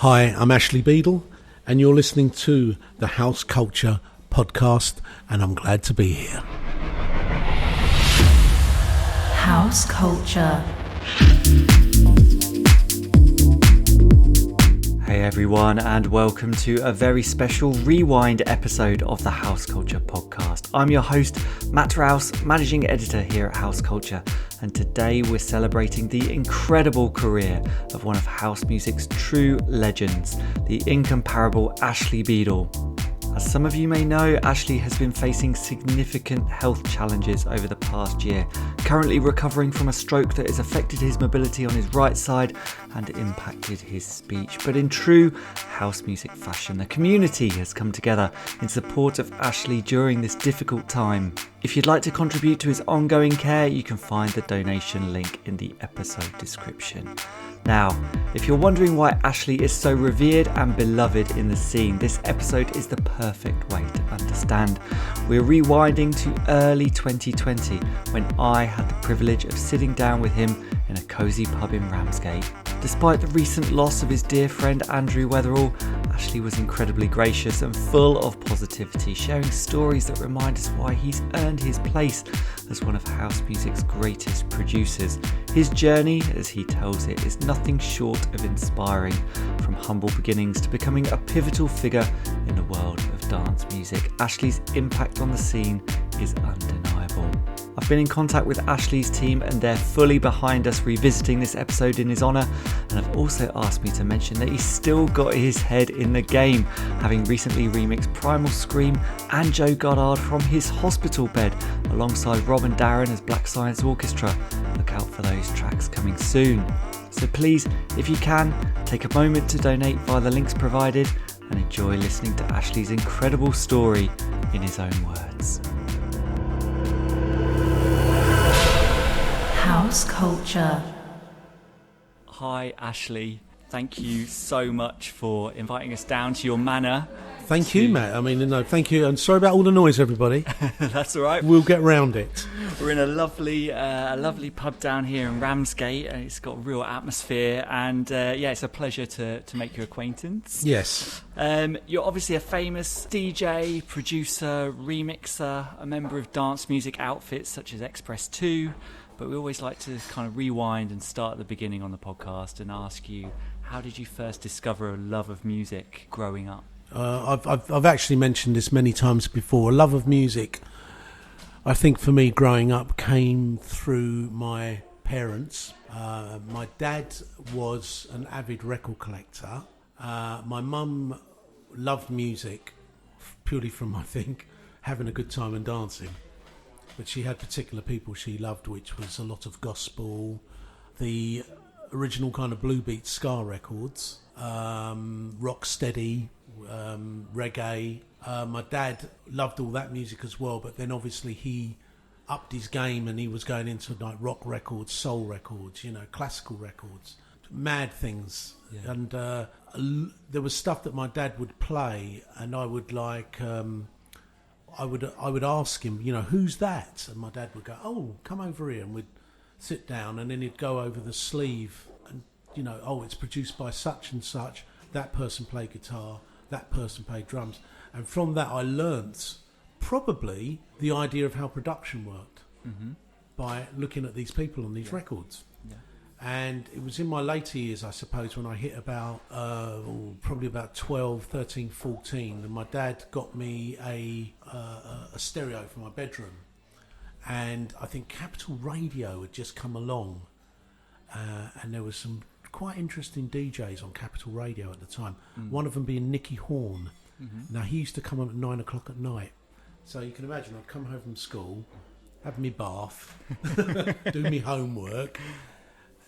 Hi, I'm Ashley Beedle, and you're listening to the House Culture Podcast, and I'm glad to be here. House Culture. Hey everyone, and welcome to a very special rewind episode of the House Culture Podcast. I'm your host, Matt Rouse, managing editor here at House Culture, and today we're celebrating the incredible career of one of house music's true legends, the incomparable Ashley Beedle. As some of you may know, Ashley has been facing significant health challenges over the past year, currently recovering from a stroke that has affected his mobility on his right side and impacted his speech. But in true house music fashion, the community has come together in support of Ashley during this difficult time. If you'd like to contribute to his ongoing care, you can find the donation link in the episode description. Now, if you're wondering why Ashley is so revered and beloved in the scene, this episode is the perfect way to understand. We're rewinding to early 2020 when I had the privilege of sitting down with him in a cosy pub in Ramsgate. Despite the recent loss of his dear friend Andrew Weatherall, Ashley was incredibly gracious and full of positivity, sharing stories that remind us why he's earned his place as one of house music's greatest producers. His journey, as he tells it, is nothing short of inspiring, from humble beginnings to becoming a pivotal figure in the world of dance music. Ashley's impact on the scene is undeniable. I've been in contact with Ashley's team and they're fully behind us revisiting this episode in his honour, and have also asked me to mention that he's still got his head in the game, having recently remixed Primal Scream and Joe Goddard from his hospital bed alongside Rob and Darren as Black Science Orchestra. Look out for those tracks coming soon. So please, if you can, take a moment to donate via the links provided and enjoy listening to Ashley's incredible story in his own words. House Culture. Hi Ashley, thank you so much for inviting us down to your manor. Thank you, Matt. Thank you. And sorry about all the noise, everybody. That's all right. We'll get round it. We're in a lovely pub down here in Ramsgate. It's got a real atmosphere, and it's a pleasure to make your acquaintance. Yes. You're obviously a famous DJ, producer, remixer, a member of dance music outfits such as Express 2. But we always like to kind of rewind and start at the beginning on the podcast and ask you, how did you first discover a love of music growing up? I've actually mentioned this many times before. A love of music, I think for me growing up, came through my parents. My dad was an avid record collector. My mum loved music purely from, I think, having a good time and dancing. But she had particular people she loved, which was a lot of gospel, the original kind of blue beat ska records, rock steady, reggae. My dad loved all that music as well, but then obviously he upped his game and he was going into like rock records, soul records, classical records, mad things. Yeah. And there was stuff that my dad would play, and I would like. I would ask him, who's that? And my dad would go, oh, come over here, and we'd sit down, and then he'd go over the sleeve and, it's produced by such and such, that person played guitar, that person played drums. And from that I learnt probably the idea of how production worked by looking at these people on these records. Yeah. And it was in my later years, I suppose, when I hit about, probably about 12, 13, 14, and my dad got me a stereo for my bedroom. And I think Capital Radio had just come along, and there was some quite interesting DJs on Capital Radio at the time. One of them being Nicky Horn. Now, he used to come on at 9 o'clock at night. So you can imagine, I'd come home from school, have me bath, do me homework,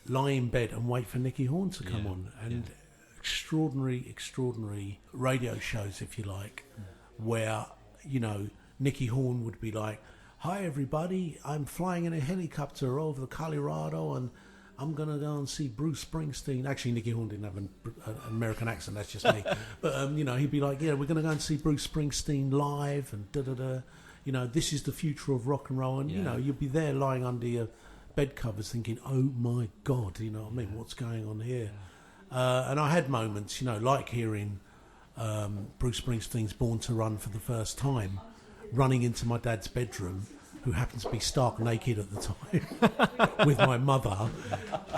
lie in bed and wait for Nicky Horn to come on. And extraordinary radio shows, if you like, where, Nicky Horn would be like, hi everybody, I'm flying in a helicopter over Colorado and I'm going to go and see Bruce Springsteen. Actually, Nicky Horn didn't have an American accent, that's just me. But, he'd be like, yeah, we're going to go and see Bruce Springsteen live and da-da-da. This is the future of rock and roll. And, you'd be there lying under your bed covers thinking, oh my God, what's going on here? And I had moments, like hearing Bruce Springsteen's Born to Run for the first time, running into my dad's bedroom, who happened to be stark naked at the time, with my mother,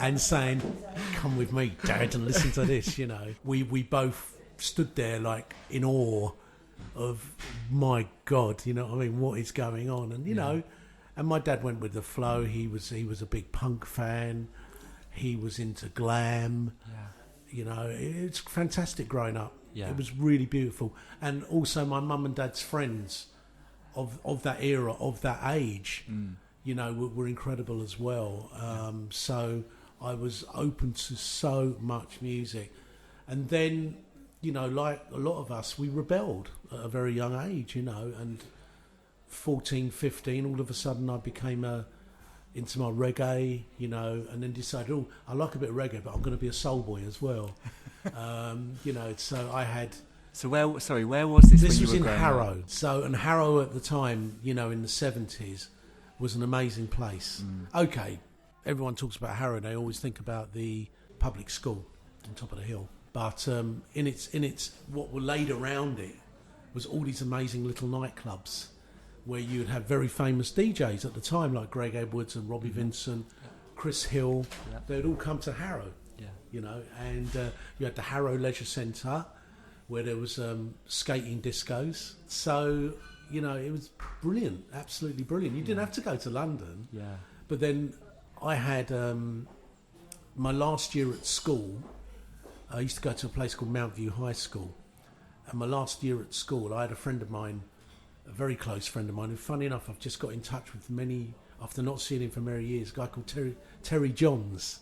and saying, "Come with me, Dad, and listen to this." We both stood there like in awe of, my God, what is going on? And and my dad went with the flow. He was a big punk fan. He was into glam. It's fantastic growing up. It was really beautiful. And also my mum and dad's friends of that era, of that age, were incredible as well. So I was open to so much music. And then, like a lot of us, we rebelled at a very young age, and 14, 15, all of a sudden I became into my reggae, and then decided, I like a bit of reggae, but I'm going to be a soul boy as well. So I had... So where was this? This when was you were in growing Harrow. up? And Harrow at the time, in the 70s, was an amazing place. Okay, everyone talks about Harrow. They always think about the public school on top of the hill. But in its what were laid around it was all these amazing little nightclubs where you'd have very famous DJs at the time, like Greg Edwards and Robbie Vincent, Chris Hill. They'd all come to Harrow. And you had the Harrow Leisure Centre, where there was skating discos. So, it was brilliant, absolutely brilliant. You didn't have to go to London. But then I had my last year at school, I used to go to a place called Mount View High School. And my last year at school, I had a friend of mine, a very close friend of mine, who, funny enough, I've just got in touch with after not seeing him for many years, a guy called Terry Johns.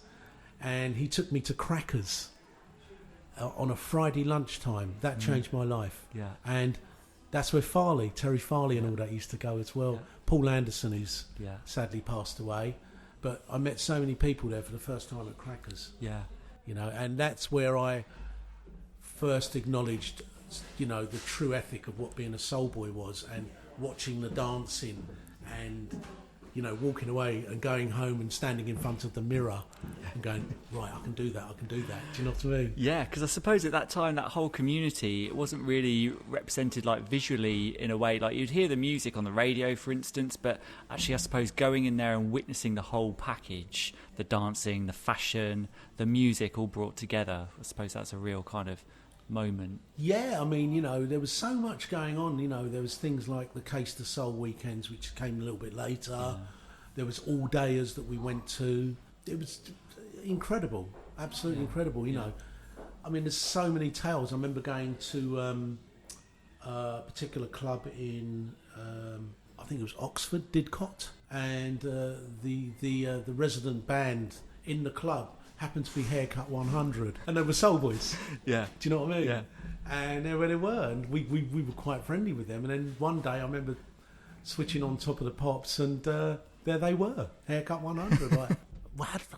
And he took me to Crackers on a Friday lunchtime. That changed my life. And that's where Terry Farley and all that used to go as well. Paul Anderson, who's sadly passed away. But I met so many people there for the first time at Crackers. And that's where I first acknowledged, the true ethic of what being a soul boy was, and watching the dancing and, walking away and going home and standing in front of the mirror and going, right, I can do that. Do you know what I mean? Yeah, because I suppose at that time, that whole community, it wasn't really represented like visually in a way. Like you'd hear the music on the radio, for instance, but actually I suppose going in there and witnessing the whole package, the dancing, the fashion, the music all brought together, I suppose that's a real kind of moment. Yeah, I mean, there was so much going on. There was things like the Case to Soul weekends, which came a little bit later. There was all dayers that we went to. It was incredible, absolutely incredible. I mean, there's so many tales. I remember going to a particular club in I think it was Oxford, Didcot, and the resident band in the club happened to be Haircut 100, and they were soul boys. Do you know what I mean? And there they were, and we were quite friendly with them. And then one day I remember switching on Top of the Pops, and there they were, Haircut 100. Like,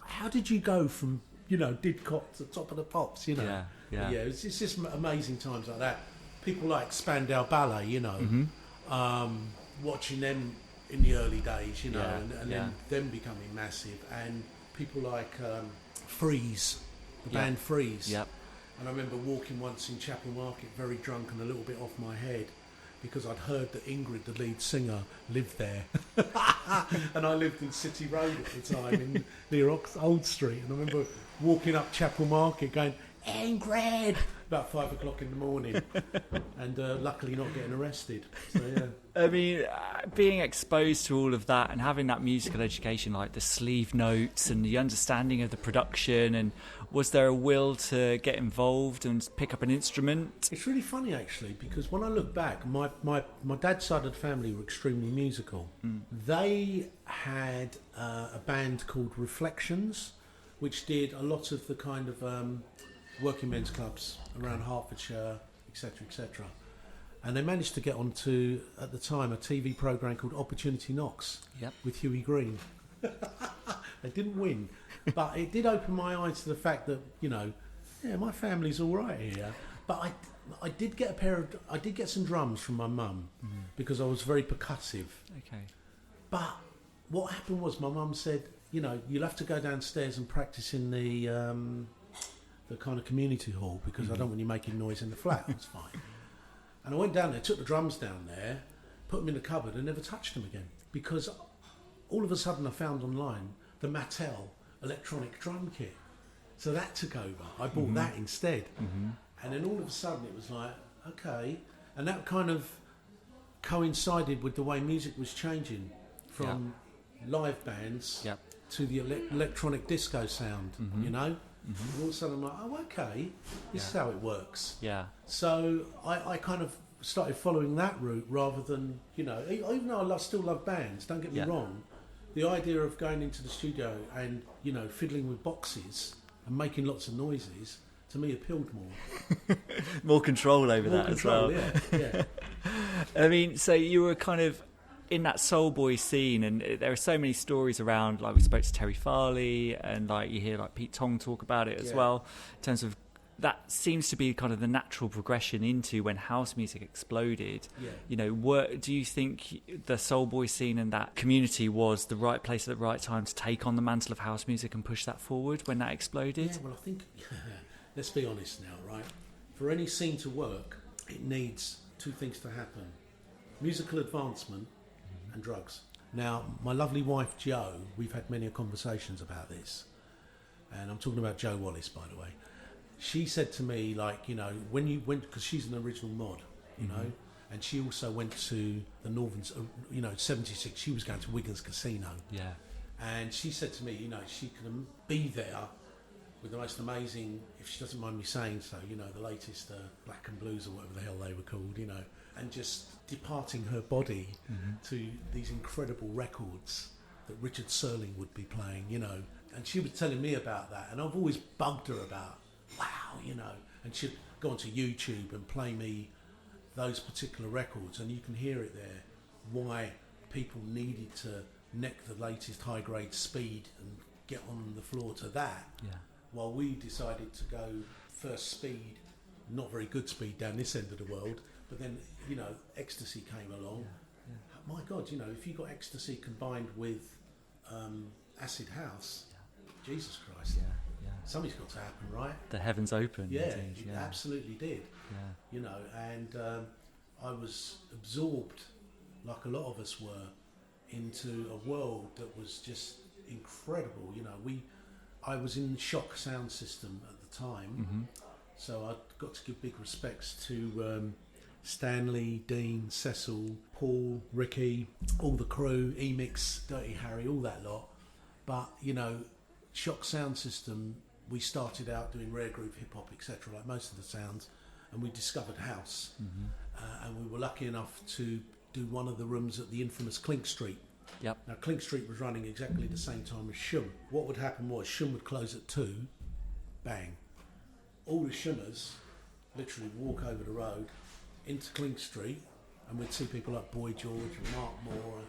how did you go from Didcot to Top of the Pops? It's just amazing times like that. People like Spandau Ballet, watching them in the early days, and then them becoming massive, and people like Freeze, the band Freeze. And I remember walking once in Chapel Market very drunk and a little bit off my head, because I'd heard that Ingrid, the lead singer, lived there. And I lived in City Road at the time, near Old Street. And I remember walking up Chapel Market going, Ingrid, about 5 o'clock in the morning, and luckily not getting arrested. So I mean, being exposed to all of that and having that musical education, like the sleeve notes and the understanding of the production, and was there a will to get involved and pick up an instrument? It's really funny actually, because when I look back, my dad's side of the family were extremely musical. They had a band called Reflections, which did a lot of the kind of working men's clubs around Hertfordshire, etc., etc. And they managed to get onto, at the time, a TV programme called Opportunity Knocks with Huey Green. They didn't win, but it did open my eyes to the fact that, my family's all right here. But I did get some drums from my mum, because I was very percussive. Okay. But what happened was my mum said, you'll have to go downstairs and practice in the the kind of community hall because I don't want you making noise in the flat. It's fine. And I went down there, took the drums down there, put them in the cupboard and never touched them again because all of a sudden I found online the Mattel electronic drum kit. So that took over. I bought that instead. And then all of a sudden it was like, okay. And that kind of coincided with the way music was changing from live bands to the electronic disco sound, you know? And all of a sudden I'm like, oh, okay, this is how it works. Yeah. So I kind of started following that route rather than, you know, even though I still love bands, don't get me wrong, the idea of going into the studio and, you know, fiddling with boxes and making lots of noises, to me appealed more. More control over More that control, as well. Yeah. I mean, so you were kind of in that soul boy scene, and there are so many stories around, like we spoke to Terry Farley, and like you hear like Pete Tong talk about it as well, in terms of that seems to be kind of the natural progression into when house music exploded. You know, do you think the soul boy scene and that community was the right place at the right time to take on the mantle of house music and push that forward when that exploded? Yeah, well, I think, let's be honest now, right? For any scene to work, it needs two things to happen: musical advancement and drugs. Now, my lovely wife Jo, we've had many conversations about this, and I'm talking about Jo Wallace, by the way. She said to me, like, you know, when you went, because she's an original mod, you know, and she also went to the Northern, you know, 76, she was going to Wigan's Casino. Yeah. And she said to me, you know, she can be there with the most amazing, if she doesn't mind me saying so, you know, the latest Black and Blues or whatever the hell they were called, you know, and just departing her body to these incredible records that Richard Serling would be playing, you know. And she was telling me about that, and I've always bugged her about, wow, you know, and she'd go onto YouTube and play me those particular records, and you can hear it there, why people needed to neck the latest high-grade speed and get on the floor to that, while we decided to go first speed, not very good speed down this end of the world, but then, you know, ecstasy came along. My God, you know, if you got ecstasy combined with acid house, Jesus Christ, something's got to happen, right? The heavens opened. It absolutely did. You know, and I was absorbed, like a lot of us were, into a world that was just incredible. You know, I was in Shock Sound System at the time, so I got to give big respects to Stanley, Dean, Cecil, Paul, Ricky, all the crew, E-Mix, Dirty Harry, all that lot. But, you know, Shock Sound System, we started out doing rare groove, hip hop, etc., like most of the sounds, and we discovered house. And we were lucky enough to do one of the rooms at the infamous Clink Street. Now, Clink Street was running exactly the same time as Shum. What would happen was Shum would close at 2, bang. All the Shummers literally walk over the road into Clink Street, and we'd see people like Boy George and Mark Moore,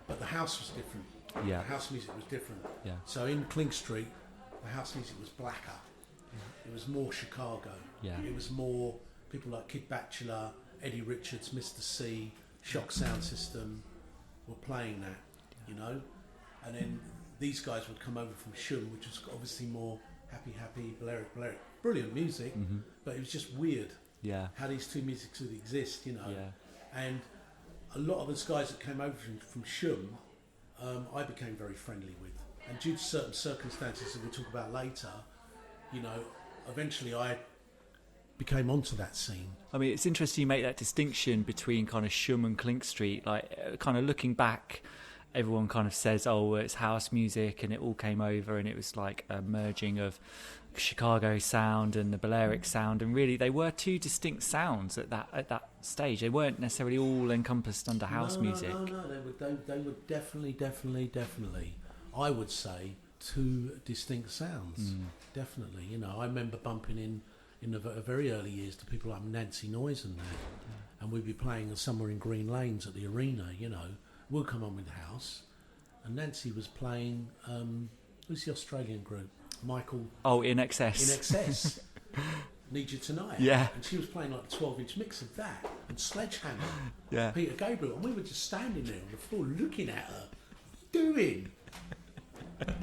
but the house was different. The house music was different. So in Clink Street, the house music was blacker. It was more Chicago. It was more people like Kid Bachelor, Eddie Richards, Mr. C, Shock Sound System were playing that, you know. And then these guys would come over from Shum, which was obviously more happy, Balearic. Brilliant music, but it was just weird how these two musics would exist, you know. And a lot of those guys that came over from Shum, I became very friendly with. And due to certain circumstances that we'll talk about later, you know, eventually I became onto that scene. I mean, it's interesting you make that distinction between kind of Shum and Clink Street. Like, kind of looking back, everyone kind of says, oh, it's house music, and it all came over, and it was like a merging of Chicago sound and the Balearic sound, and really they were two distinct sounds at that stage. They weren't necessarily all encompassed under house music. No, they were definitely, I would say, two distinct sounds. Definitely, you know, I remember bumping in the very early years to people like Nancy Noyes and that, and we'd be playing somewhere in Green Lanes at the arena, you know. We'll come on with the house, and Nancy was playing, who's the Australian group? Michael... Oh, In Excess. In Excess. Need You Tonight. Yeah. And she was playing like a 12-inch mix of that, and Sledgehammer, yeah. Peter Gabriel, and we were just standing there on the floor looking at her. What are you doing?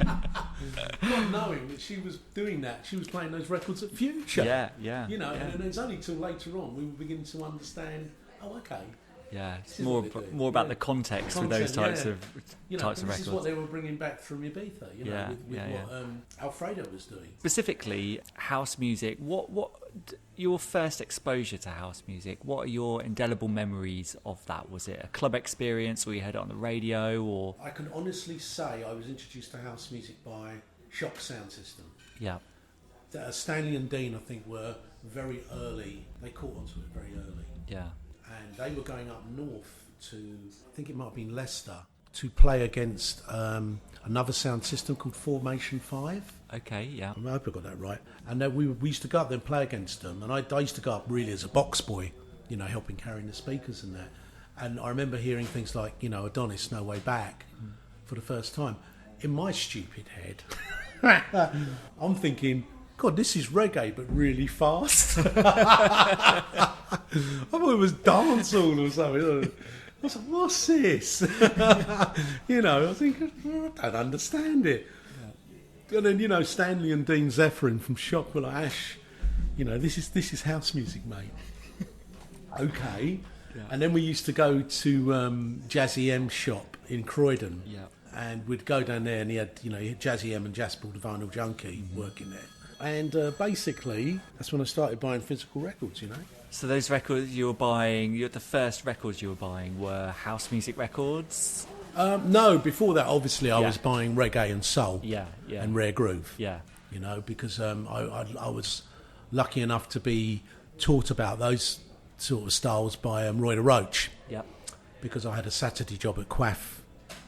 Not knowing that she was doing that, she was playing those records at Future. Yeah. You know, and it's only till later on we were beginning to understand. Oh, okay. Yeah, it's This is more what they do. about the context with those types of You know, types of this records. is what they were bringing back from Ibiza. You know, with what Alfredo was doing. Specifically, house music. What your first exposure to house music? What are your indelible memories of that? Was it a club experience, or you heard it on the radio, or? I can honestly say I was introduced to house music by Shock Sound System. Yeah. Stanley and Dean, I think, were very early. They caught onto it very early. Yeah. And they were going up north to, I think it might have been Leicester, to play against another sound system called Formation 5. Okay, yeah. I hope I got that right. And then we used to go up there and play against them. And I used to go up really as a box boy, you know, helping carrying the speakers and that. And I remember hearing things like, you know, Adonis, No Way Back for the first time. In my stupid head, I'm thinking, God, this is reggae, but really fast. I thought it was dancehall or something. I was like, what's this? You know, I think, I don't understand it. Yeah. And then, you know, Stanley and Dean Zephyrin from Shock were like, Ash, you know, this is house music, mate. Okay. Yeah. And then we used to go to Jazzy M's shop in Croydon. Yeah. And we'd go down there and he had Jazzy M and Jasper the Vinyl Junkie working there. And basically, that's when I started buying physical records, you know. So those records you were buying, the first records you were buying were house music records? No, before that, obviously, I was buying reggae and soul and rare groove. Yeah. You know, because I was lucky enough to be taught about those sort of styles by Roy the Roach. Yeah. Because I had a Saturday job at Quaff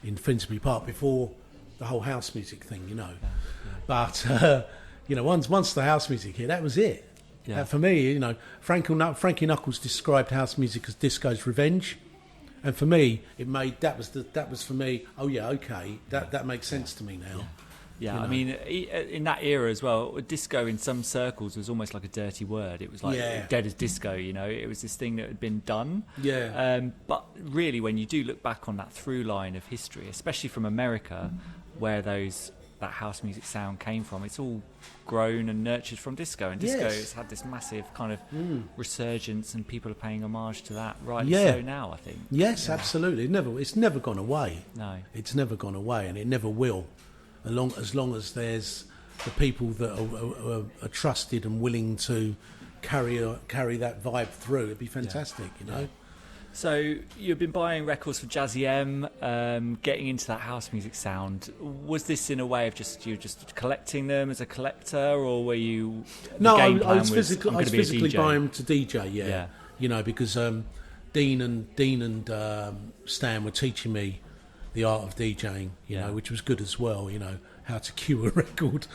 in Finsbury Park before the whole house music thing, you know. Yeah. But... you know, once the house music hit, that was it. Yeah. For me, you know, Frankie Knuckles described house music as disco's revenge, and for me, that was for me. Oh yeah, okay, that makes sense to me now. Yeah, you know? I mean, in that era as well, disco in some circles was almost like a dirty word. It was like dead as disco, you know. It was this thing that had been done. Yeah. But really, when you do look back on that through line of history, especially from America, where that house music sound came from, it's all grown and nurtured from disco, and disco has had this massive kind of resurgence, and people are paying homage to that so now, I think. Yes, absolutely. It's never gone away. No, it's never gone away, and it never will, as long as there's the people that are trusted and willing to carry that vibe through. It'd be fantastic, you know. So you've been buying records for Jazzy M, getting into that house music sound. Was this in a way of you just collecting them as a collector, or were you? No, I was physically buying them to DJ. Yeah. You know, because Dean and Stan were teaching me the art of DJing. You know, which was good as well. You know, how to cue a record,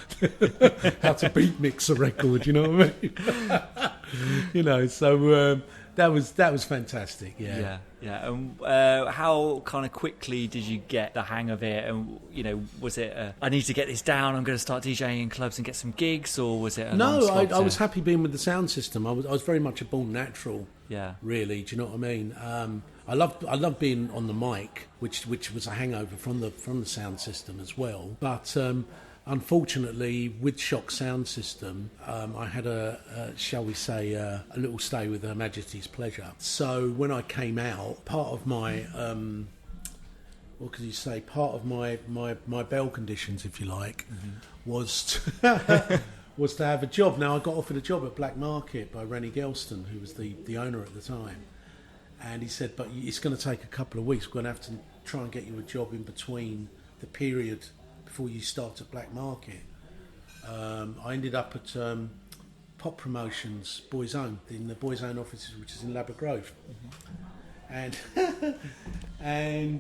how to beat mix a record. You know what I mean? You know, so. That was fantastic, yeah. And how kind of quickly did you get the hang of it? And you know, was it I need to get this down, I'm going to start DJing in clubs and get some gigs, or was it? I was happy being with the sound system. I was very much a born natural. Yeah. Really, do you know what I mean? I loved being on the mic, which was a hangover from the sound system as well. But unfortunately, with Shock Sound System, I had shall we say, a little stay with Her Majesty's Pleasure. So when I came out, part of my, what could you say, part of my bail conditions, if you like, was to have a job. Now, I got offered a job at Black Market by Rennie Gelston, who was the owner at the time. And he said, but it's going to take a couple of weeks. We're going to have to try and get you a job in between the period before you start at Black Market. I ended up at Pop Promotions, Boys Own, in the Boys Own offices, which is in Labra Grove. And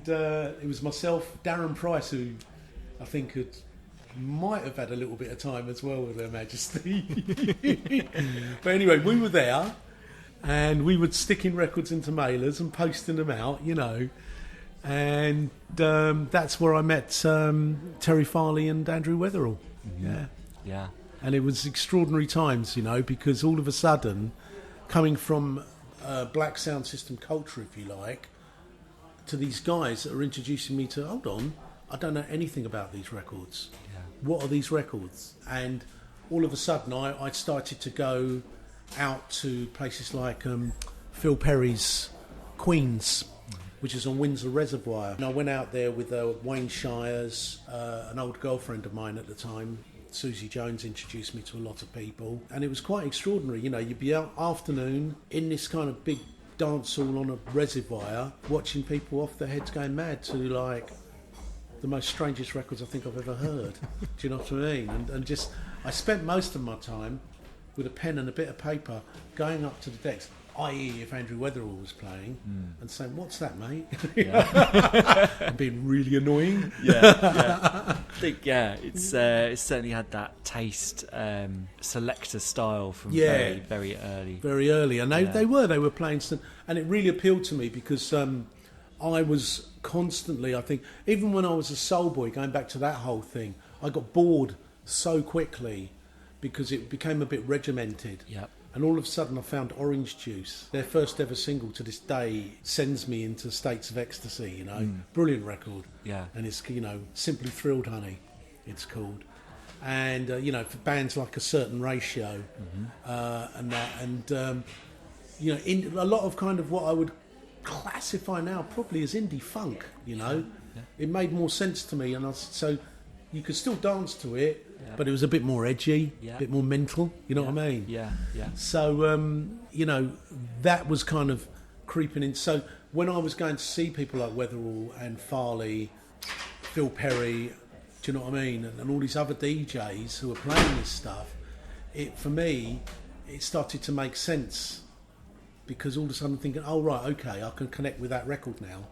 it was myself, Darren Price, who I think might have had a little bit of time as well with Her Majesty. But anyway, we were there, and we were sticking records into mailers and posting them out, you know. And that's where I met Terry Farley and Andrew Weatherall. Yeah. And it was extraordinary times, you know, because all of a sudden, coming from black sound system culture, if you like, to these guys that are introducing me to, hold on, I don't know anything about these records. Yeah. What are these records? And all of a sudden, I started to go out to places like Phil Perry's Queens, which is on Windsor Reservoir. And I went out there with Wayne Shires, an old girlfriend of mine at the time. Susie Jones introduced me to a lot of people, and it was quite extraordinary. You know, you'd be out afternoon in this kind of big dance hall on a reservoir, watching people off their heads going mad to like the most strangest records I think I've ever heard. Do you know what I mean? And just, I spent most of my time with a pen and a bit of paper going up to the decks, i.e. if Andrew Weatherall was playing, and saying, "What's that, mate?" And being really annoying. I think it's certainly had that taste, selector style from very, very early. Very early, and they were playing some, and it really appealed to me because I was constantly, I think, even when I was a soul boy, going back to that whole thing, I got bored so quickly because it became a bit regimented. Yep. And all of a sudden I found Orange Juice. Their first ever single to this day sends me into states of ecstasy, you know. Brilliant record. Yeah. And it's, you know, Simply Thrilled Honey, it's called. And, you know, for bands like A Certain Ratio and that, and, you know, in a lot of kind of what I would classify now probably as indie funk, you know. Yeah. It made more sense to me, and so you could still dance to it, but it was a bit more edgy, a bit more mental, you know what I mean? Yeah. So, you know, that was kind of creeping in. So when I was going to see people like Weatherall and Farley, Phil Perry, do you know what I mean? And all these other DJs who were playing this stuff, for me, it started to make sense because all of a sudden I'm thinking, oh, right, okay, I can connect with that record now.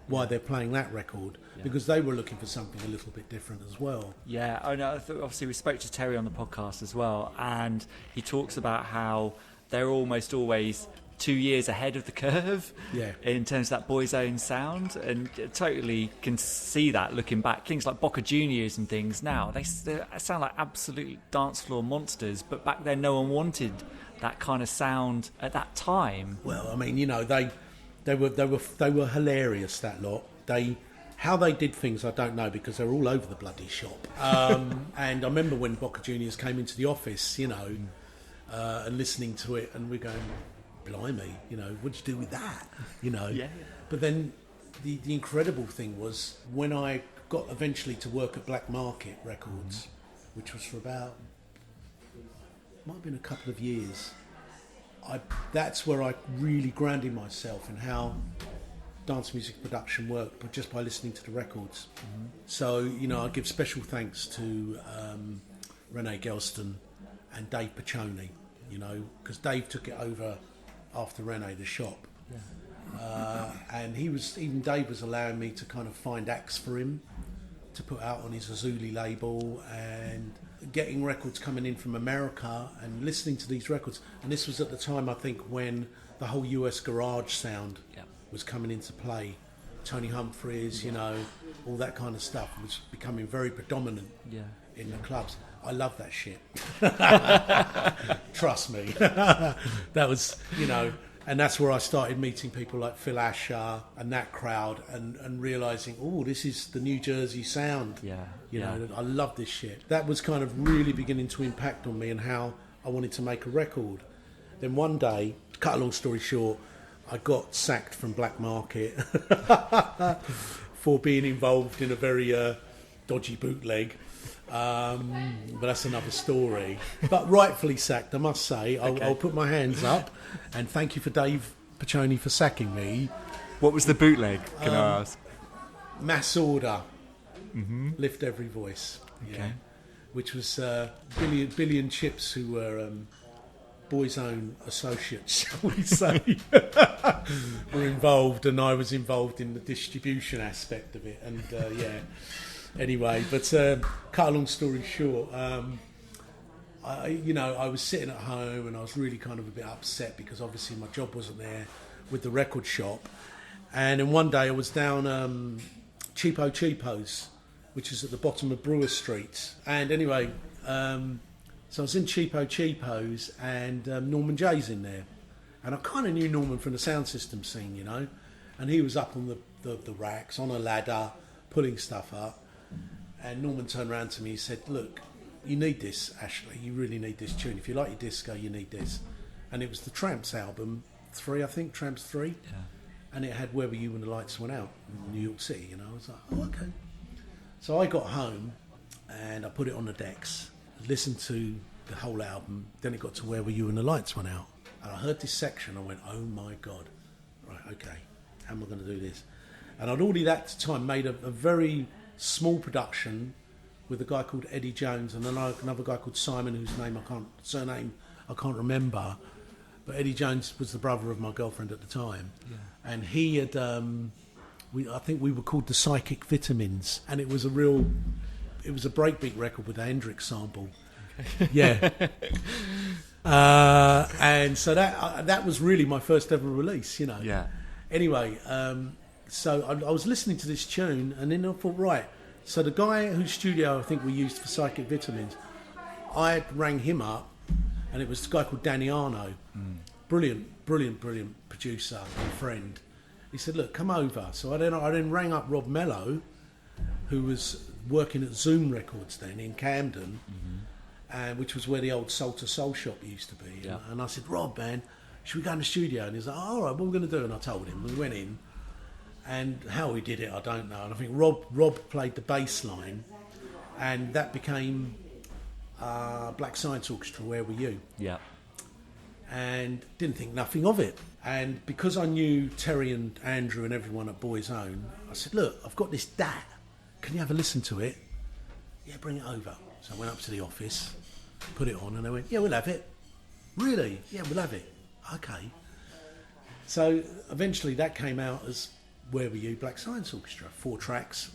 Why they're playing that record, because they were looking for something a little bit different as well. Yeah, I know. Obviously, we spoke to Terry on the podcast as well, and he talks about how they're almost always 2 years ahead of the curve in terms of that boys' own sound, and totally can see that looking back. Things like Boca Juniors and things now, they sound like absolute dance floor monsters, but back then no one wanted that kind of sound at that time. Well, I mean, you know, they were hilarious, that lot. How they did things, I don't know, because they're all over the bloody shop. And I remember when Boca Juniors came into the office, you know, and listening to it, and we're going, blimey, you know, what'd you do with that? You know. Yeah. But then the incredible thing was when I got eventually to work at Black Market Records, which was for about, might have been a couple of years. That's where I really grounded myself in how dance music production worked, but just by listening to the records. So, you know, I give special thanks to Renee Gelston and Dave Piccioni, you know, because Dave took it over after Renee, the shop. And Dave was allowing me to kind of find acts for him to put out on his Azuli label, and getting records coming in from America and listening to these records. And this was at the time, I think, when the whole US garage sound was coming into play. Tony Humphries, you know, all that kind of stuff was becoming very predominant in the clubs. I love that shit. Trust me. That was, you know, and that's where I started meeting people like Phil Asher and that crowd, and realising, oh, this is the New Jersey sound. You know, I love this shit. That was kind of really beginning to impact on me and how I wanted to make a record. Then one day, cut a long story short, I got sacked from Black Market for being involved in a very dodgy bootleg. But that's another story. But rightfully sacked, I must say. I'll put my hands up, and thank you for Dave Piccioni for sacking me. What was the bootleg, can I ask? Mass Order, Lift Every Voice, which was Billy and Chips, who were Boys' Own associates, shall we say, were involved, and I was involved in the distribution aspect of it, and Anyway, but cut a long story short, I was sitting at home and I was really kind of a bit upset because obviously my job wasn't there with the record shop. And then one day I was down Cheapo's, which is at the bottom of Brewer Street. And anyway, so I was in Cheapo's and Norman Jay's in there. And I kind of knew Norman from the sound system scene, you know. And he was up on the racks, on a ladder, pulling stuff up. And Norman turned around to me and said, look, you need this, Ashley. You really need this tune. If you like your disco, you need this. And it was the Tramps album, 3, I think, Tramps 3. Yeah. And it had Where Were You When the Lights Went Out in New York City. I was like, oh, okay. So I got home and I put it on the decks, listened to the whole album. Then it got to Where Were You When the Lights Went Out. And I heard this section. I went, oh, my God. Right, okay. How am I going to do this? And I'd already at the time made a very small production with a guy called Eddie Jones and another guy called Simon, whose surname I can't remember. But Eddie Jones was the brother of my girlfriend at the time. Yeah. And he had, I think we were called the Psychic Vitamins. And it was a breakbeat record with a Hendrix sample. Okay. Yeah. And so that was really my first ever release, Yeah. Anyway, so I was listening to this tune, and then I thought, right, so the guy whose studio I think we used for Psychic Vitamins, I rang him up, and it was a guy called Danny Arno, brilliant producer and friend. He said, look, come over. So I then rang up Rob Mello, who was working at Zoom Records then in Camden, which was where the old Soul to Soul shop used to be. Yeah. And I said, Rob, man, should we go in the studio? And he's like, all right, what are we going to do? And I told him. We went in. And how we did it, I don't know. And I think Rob played the bass line, and that became Black Science Orchestra, Where Were You? Yeah. And didn't think nothing of it. And because I knew Terry and Andrew and everyone at Boys Own, I said, look, I've got this DAT. Can you have a listen to it? Yeah, bring it over. So I went up to the office, put it on, and they went, yeah, we'll have it. Really? Yeah, we'll have it. Okay. So eventually that came out as Where Were You? Black Science Orchestra. 4 tracks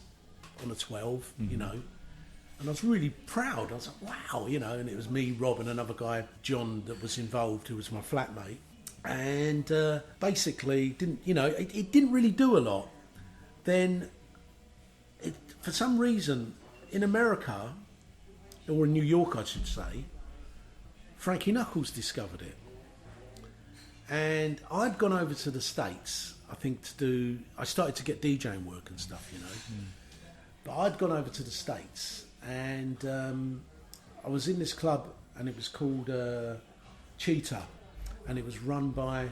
on a 12, And I was really proud. I was like, wow, and it was me, Rob, and another guy, John, that was involved, who was my flatmate. And basically, it didn't really do a lot. Then, for some reason, in America, or in New York, I should say, Frankie Knuckles discovered it. And I'd gone over to the States, I think, I started to get DJing work and stuff, But I'd gone over to the States, and I was in this club, and it was called Cheetah, and it was run by,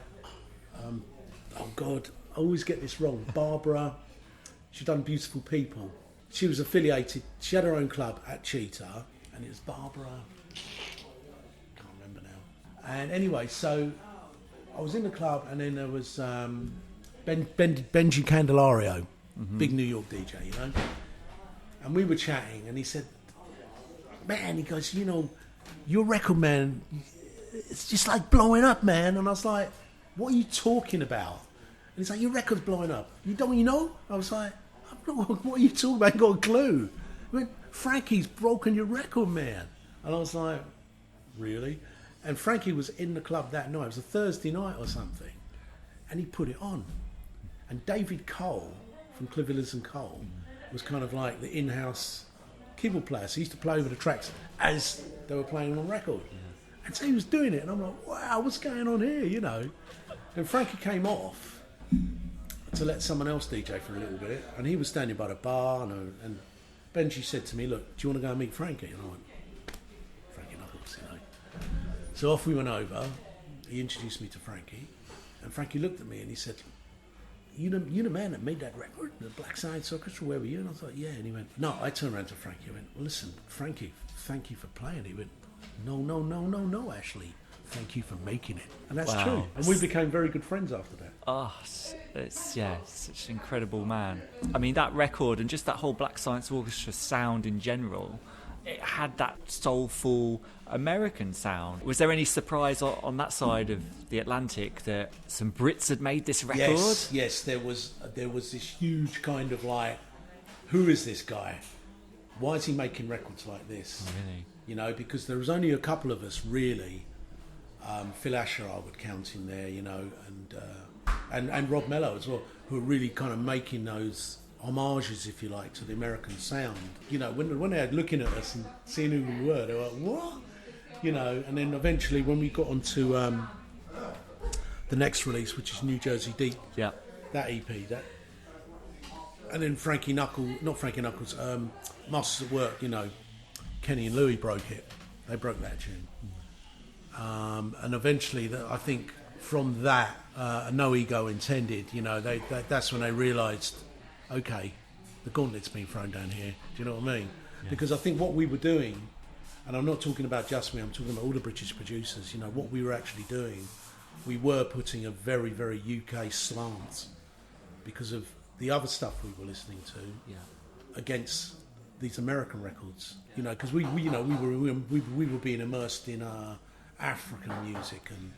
oh God, I always get this wrong, Barbara. She'd done Beautiful People. She was affiliated, she had her own club at Cheetah, and it was Barbara, can't remember now. And anyway, so I was in the club, and then there was Benji Candelario, big New York DJ, and we were chatting, and he said, man, he goes, your record, man, it's just like blowing up, man. And I was like, what are you talking about? And he's like, your record's blowing up. You don't know? I was like, what are you talking about? I ain't got a clue. He went, Frankie's broken your record, man. And I was like, really? And Frankie was in the club that night. It was a Thursday night or something. And he put it on. And David Cole from Clivillers and Cole was kind of like the in-house keyboard player. So he used to play over the tracks as they were playing on record. And so he was doing it. And I'm like, wow, what's going on here, And Frankie came off to let someone else DJ for a little bit. And he was standing by the bar. And Benji said to me, look, do you want to go and meet Frankie? And I went, Frankie Knuckles, So off we went over. He introduced me to Frankie. And Frankie looked at me and he said, you the man that made that record, the Black Science Orchestra, where were you? And I was like, yeah. And he went, no. I turned around to Frankie. I went, well, listen, Frankie, thank you for playing. He went, no, Ashley. Thank you for making it. And that's true. And we became very good friends after that. Oh, it's such an incredible man. I mean, that record and just that whole Black Science Orchestra sound in general, it had that soulful American sound. Was there any surprise on that side of the Atlantic that some Brits had made this record? Yes, there was this huge kind of like, who is this guy? Why is he making records like this? Oh, really? Because there was only a couple of us really. Phil Asher I would count in there, and Rob Mello as well, who were really kind of making those homages, if you like, to the American sound. When they had looking at us and seeing who we were, they were like, what? And then eventually when we got onto the next release, which is New Jersey Deep, yeah, that EP, And then Masters at Work, Kenny and Louis broke it. They broke that tune. And eventually, I think from that, no ego intended, that's when they realised, okay, the gauntlet's been thrown down here. Do you know what I mean? Yeah. Because I think what we were doing, and I'm not talking about just me, I'm talking about all the British producers, what we were actually doing, we were putting a very, very UK slant because of the other stuff we were listening to against these American records, because we were being immersed in African music, and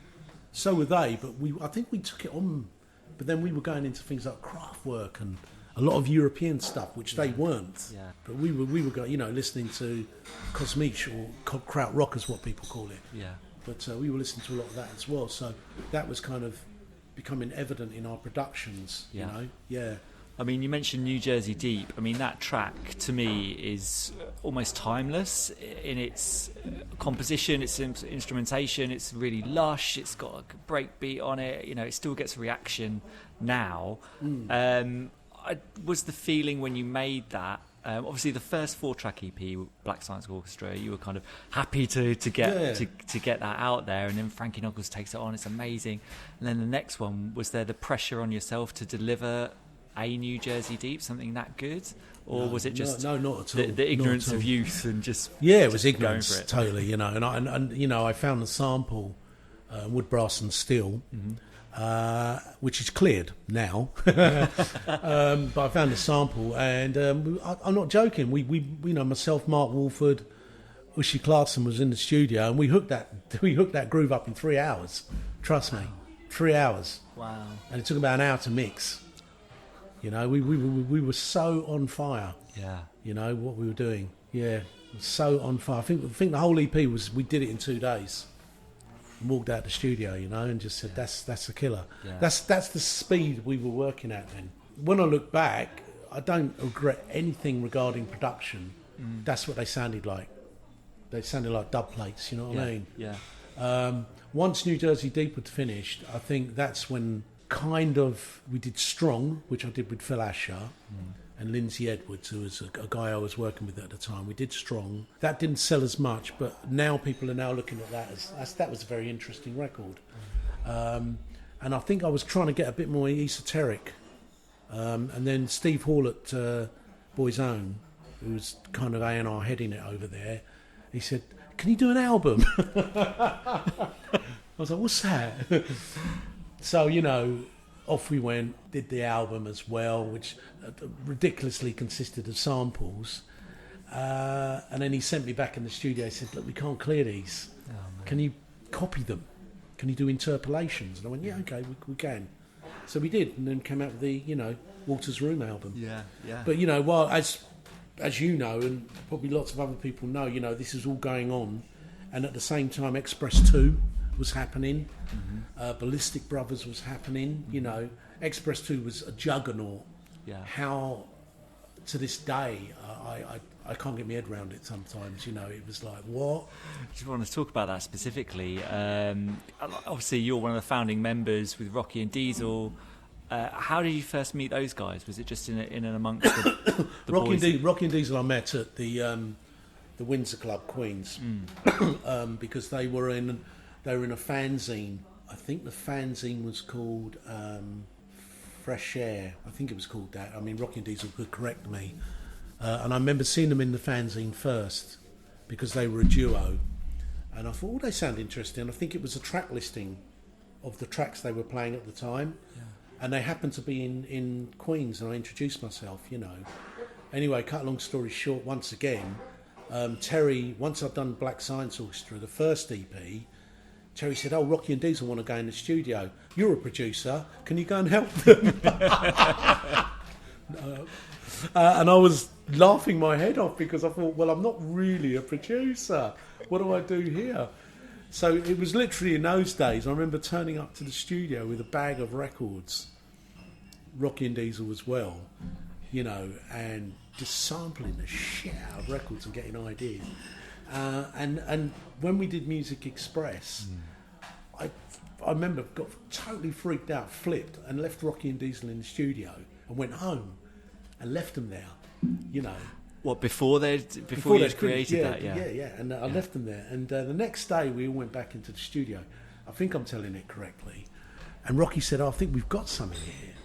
so were they. But I think we took it on, but then we were going into things like Kraftwerk and a lot of European stuff, which they weren't. Yeah. But we were listening to Cosmic or Krautrock, as what people call it. Yeah. But we were listening to a lot of that as well. So that was kind of becoming evident in our productions. Yeah. I mean, you mentioned New Jersey Deep. I mean, that track to me is almost timeless in its composition, its instrumentation. It's really lush. It's got a breakbeat on it. It still gets a reaction now. Was the feeling when you made that? Obviously, the first 4-track EP, Black Science Orchestra, you were kind of happy to get to get that out there, and then Frankie Knuckles takes it on. It's amazing. And then the next one, was there the pressure on yourself to deliver a New Jersey Deep, something that good, or was it just no, not at all. The ignorance of youth and just it was ignorance totally, and I found the sample, Wood, Brass and Steel, which is cleared now, but I found the sample, and I'm not joking. We myself, Mark Wolford, Ushy Clarkson was in the studio, and we hooked that groove up in 3 hours. Trust me, 3 hours. Wow! And it took about an hour to mix. We were so on fire. Yeah. What we were doing. Yeah, so on fire. I think the whole EP was, we did it in 2 days. And walked out the studio, and just said that's a killer. Yeah. That's the speed we were working at then. When I look back, I don't regret anything regarding production. That's what they sounded like. They sounded like dub plates. You know what I mean? Yeah. Once New Jersey Deep had finished, I think that's when we did Strong, which I did with Phil Asher and Lindsay Edwards, who was a guy I was working with at the time. We did Strong. That didn't sell as much, but now people are now looking at that as that was a very interesting record. And I think I was trying to get a bit more esoteric. And then Steve Hall at Boy's Own, who was kind of A&R heading it over there, he said, "Can you do an album?" I was like, "What's that?" So, off we went, did the album as well, which ridiculously consisted of samples. And then he sent me back in the studio. He said, "Look, we can't clear these. Can you copy them? Can you do interpolations?" And I went, "Yeah, okay, we can." So we did, and then came out with the, Walter's Room album. Yeah, yeah. But, while, as you know, and probably lots of other people know, this is all going on. And at the same time, Express 2 was happening. Ballistic Brothers was happening. Express 2 was a juggernaut. Yeah. How to this day I can't get my head around it sometimes. It was like, what? I just want to talk about that specifically. Obviously you're one of the founding members with Rocky and Diesel. How did you first meet those guys? Was it just in and amongst the boys? Rocky and Diesel I met at the Windsor Club, Queens, because they were in a fanzine. I think the fanzine was called Fresh Air. I think it was called that. I mean, Rocky and Diesel could correct me. And I remember seeing them in the fanzine first because they were a duo. And I thought, they sound interesting. I think it was a track listing of the tracks they were playing at the time. Yeah. And they happened to be in Queens, and I introduced myself, Anyway, cut a long story short, once again, Terry, once I'd done Black Science Orchestra, the first EP, Terry said, "Oh, Rocky and Diesel want to go in the studio. You're a producer. Can you go and help them?" And I was laughing my head off because I thought, well, I'm not really a producer. What do I do here? So it was literally in those days. I remember turning up to the studio with a bag of records, Rocky and Diesel as well, and just sampling the shit out of records and getting ideas. And when we did Music Express, I remember got totally freaked out, flipped, and left Rocky and Diesel in the studio and went home. and left them there, you know. What, before you'd created that? Yeah. And I left them there. And the next day we all went back into the studio. I think I'm telling it correctly. And Rocky said, I think we've got something here.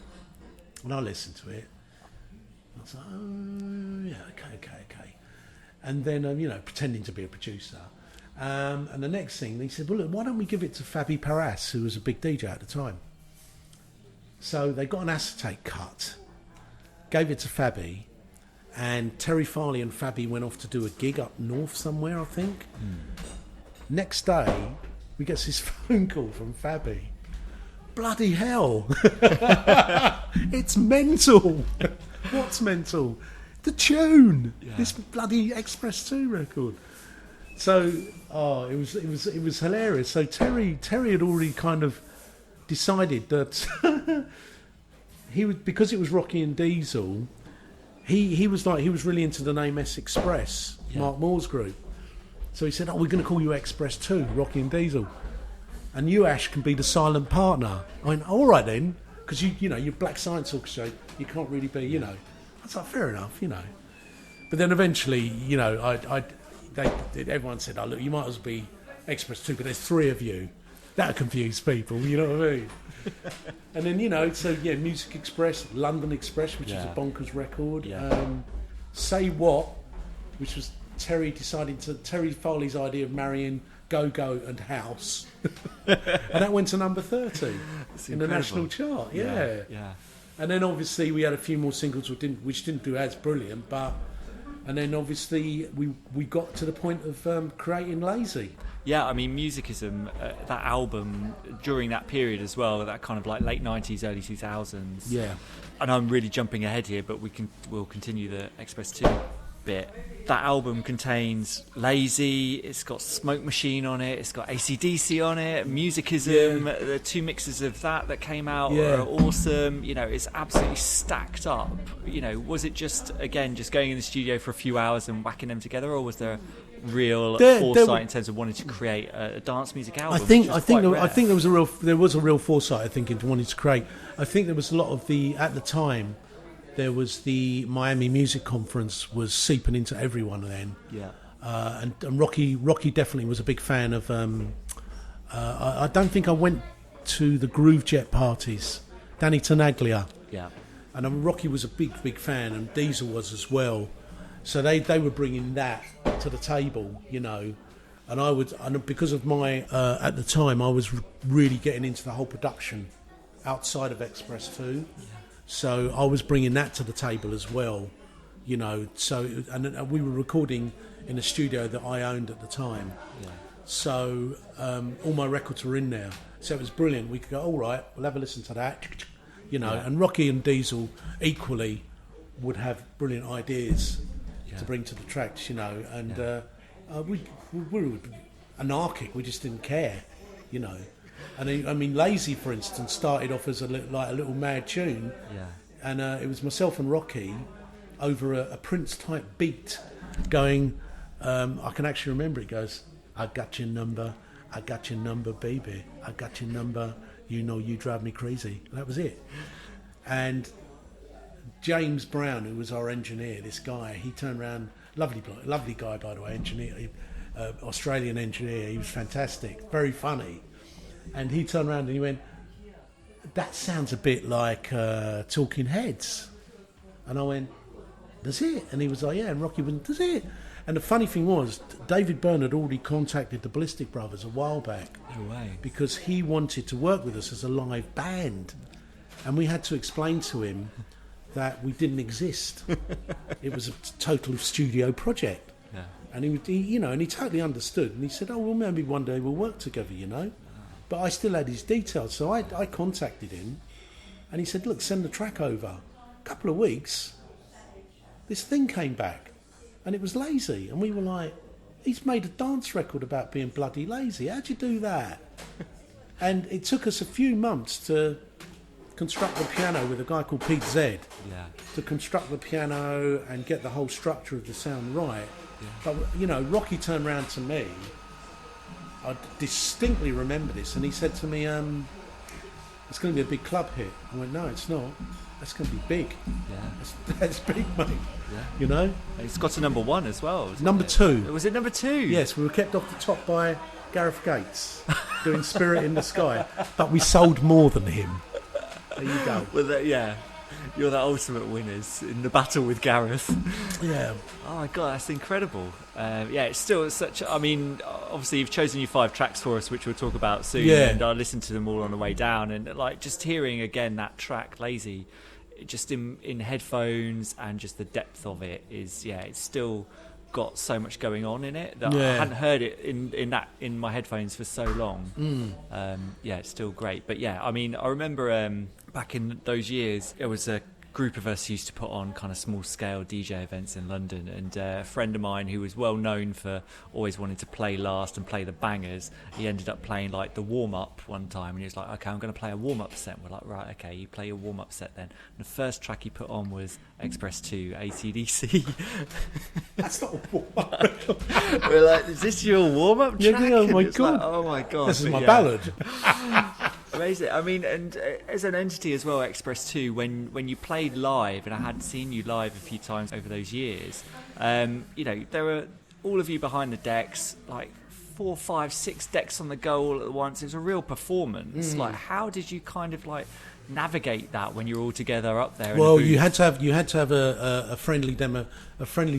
And I listened to it. I was like, oh, yeah, okay. And then, pretending to be a producer. And the next thing, he said, well, look, why don't we give it to Fabi Paras, who was a big DJ at the time? So they got an acetate cut, gave it to Fabi, and Terry Farley and Fabi went off to do a gig up north somewhere, I think. Next day, we get this phone call from Fabi. Bloody hell. It's mental. What's mental? The tune. Yeah. This bloody Express 2 record. So, it was hilarious. So Terry had already kind of decided that he would, because it was Rocky and Diesel, he was really into the name S Express, Mark Moore's group. So he said, we're going to call you Express 2, Rocky and Diesel. And you, Ash, can be the silent partner. I went, all right then, because you're Black Science Orchestra, you can't really be, I was like, fair enough, But then eventually, everyone said, oh, look, you might as well be Express 2, but there's 3 of you. That'll confuse people, you know what I mean? And then, Music Express, London Express, which is a bonkers record. Yeah. Say What, which was Terry Farley's idea of marrying Go-Go and House. And that went to number 30 in the national chart. Yeah. And then obviously we had a few more singles which didn't do as brilliant, and then obviously we got to the point of creating Lazy. Yeah, I mean, Musicism, that album during that period as well, that kind of like late 90s, early 2000s. Yeah. And I'm really jumping ahead here, but we'll continue the Express 2 bit. That album contains Lazy, it's got Smoke Machine on it, it's got AC/DC on it, Musicism, the 2 mixes of that came out are awesome. It's absolutely stacked up. Was it just going in the studio for a few hours and whacking them together, or was there real foresight in terms of wanting to create a dance music album? I think there was a real foresight, I think, into wanting to create. I think there was a lot of at the time, there was the Miami Music Conference was seeping into everyone then. Yeah. And Rocky definitely was a big fan of. I don't think I went to the Groove Jet parties. Danny Tenaglia. Yeah. And Rocky was a big fan, and Diesel was as well. So they were bringing that to the table, and because of my at the time I was really getting into the whole production outside of Express 2. Yeah. So I was bringing that to the table as well, So and we were recording in a studio that I owned at the time. Yeah. So all my records were in there. So it was brilliant. We could go, all right, we'll have a listen to that, And Rocky and Diesel equally would have brilliant ideas to bring to the tracks, And we were anarchic. We just didn't care, And I mean, Lazy, for instance, started off as a little mad tune, and it was myself and Rocky over a Prince type beat, going. I can actually remember it goes, "I got your number, baby. I got your number. You drive me crazy." And that was it. And James Brown, who was our engineer, this guy, he turned around, lovely guy by the way, engineer, Australian engineer. He was fantastic, very funny. And he turned around and he went, "That sounds a bit like Talking Heads." And I went, "Does it?" And he was like, "Yeah." And Rocky went, "Does it?" And the funny thing was, David Byrne had already contacted the Ballistic Brothers a while back. No way. Because he wanted to work with us as a live band. And we had to explain to him that we didn't exist. It was a total studio project. Yeah. And he totally understood. And he said, "Oh, well, maybe one day we'll work together, But I still had his details, so I contacted him, and he said, "Look, send the track over." A couple of weeks, this thing came back, and it was Lazy, and we were like, "He's made a dance record about being bloody lazy. How'd you do that?" And it took us a few months to construct the piano with a guy called Pete Z. Yeah. To construct the piano and get the whole structure of the sound right. Yeah. But Rocky turned round to me. I distinctly remember this, and he said to me, "It's going to be a big club hit." I went, "No, it's not." that's going to be big. Yeah. That's big, mate. Yeah. You know? It's got to number 1 as well. Number 2. Was it number 2? Yes, we were kept off the top by Gareth Gates doing Spirit in the Sky. But we sold more than him. There you go. Well, yeah. You're the ultimate winners in the battle with Gareth. Yeah. Oh my god, that's incredible. Yeah, it's still such. I mean, obviously you've chosen your 5 tracks for us, which we'll talk about soon. Yeah. And I listened to them all on the way down, and like just hearing again that track "Lazy," just in headphones, and just the depth of it is, yeah, it's still got so much going on in it that I hadn't heard it in my headphones for so long. Yeah, it's still great. But yeah, I mean, I remember back in those years, there was a group of us who used to put on kind of small scale DJ events in London, and a friend of mine who was well known for always wanting to play last and play the bangers, he ended up playing like the warm-up one time, and he was like, okay, I'm going to play a warm-up set. We're like, right, okay, you play your warm-up set then. And the first track he put on was Express 2 AC/DC. That's not a warm-up. We're like, is this your warm-up track? Oh my And god. like, oh my god. This is But my yeah. ballad. Amazing. I mean, and as an entity as well, Express 2, when you played live, and I had seen you live a few times over those years, you know, there were all of you behind the decks, like 4, 5, 6 decks on the go all at once. It was a real performance. Like, how did you kind of like navigate that when you're all together up there? Well, in a you booth? had to have a friendly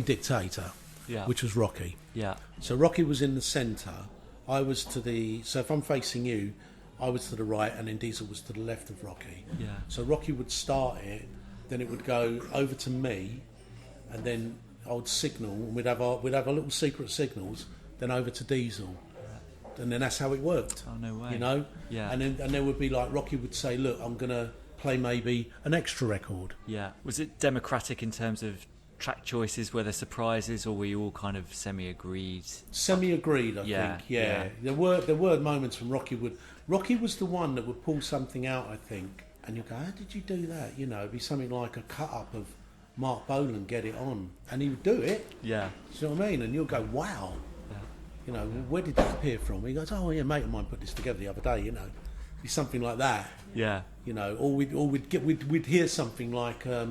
dictator, Yeah. which was Rocky. Yeah. So Rocky was in the centre. I was to the. So if I'm facing you, I was to the right, and then Diesel was to the left of Rocky. Yeah. So Rocky would start it, then it would go over to me, and then I would signal, and we'd have our little secret signals, then over to Diesel, and then that's how it worked. Oh, no way. You know. Yeah. And there would be like Rocky would say, "Look, I'm gonna play maybe an extra record." Yeah. Was it democratic in terms of track choices? Were there surprises, or were you all kind of semi-agreed? Semi-agreed, I Yeah, think. Yeah. There were moments when Rocky was the one that would pull something out, I think, and you go, "How did you do that?" You know, it'd be something like a cut up of Mark Bolan, "Get It On," and he would do it. Yeah. Do you know what I mean? And you'll go, "Wow." Yeah. You know, where did that appear from? He goes, "Oh yeah, a mate of mine put this together the other day." You know, it'd be something like that. Yeah. You know, or we'd hear something like a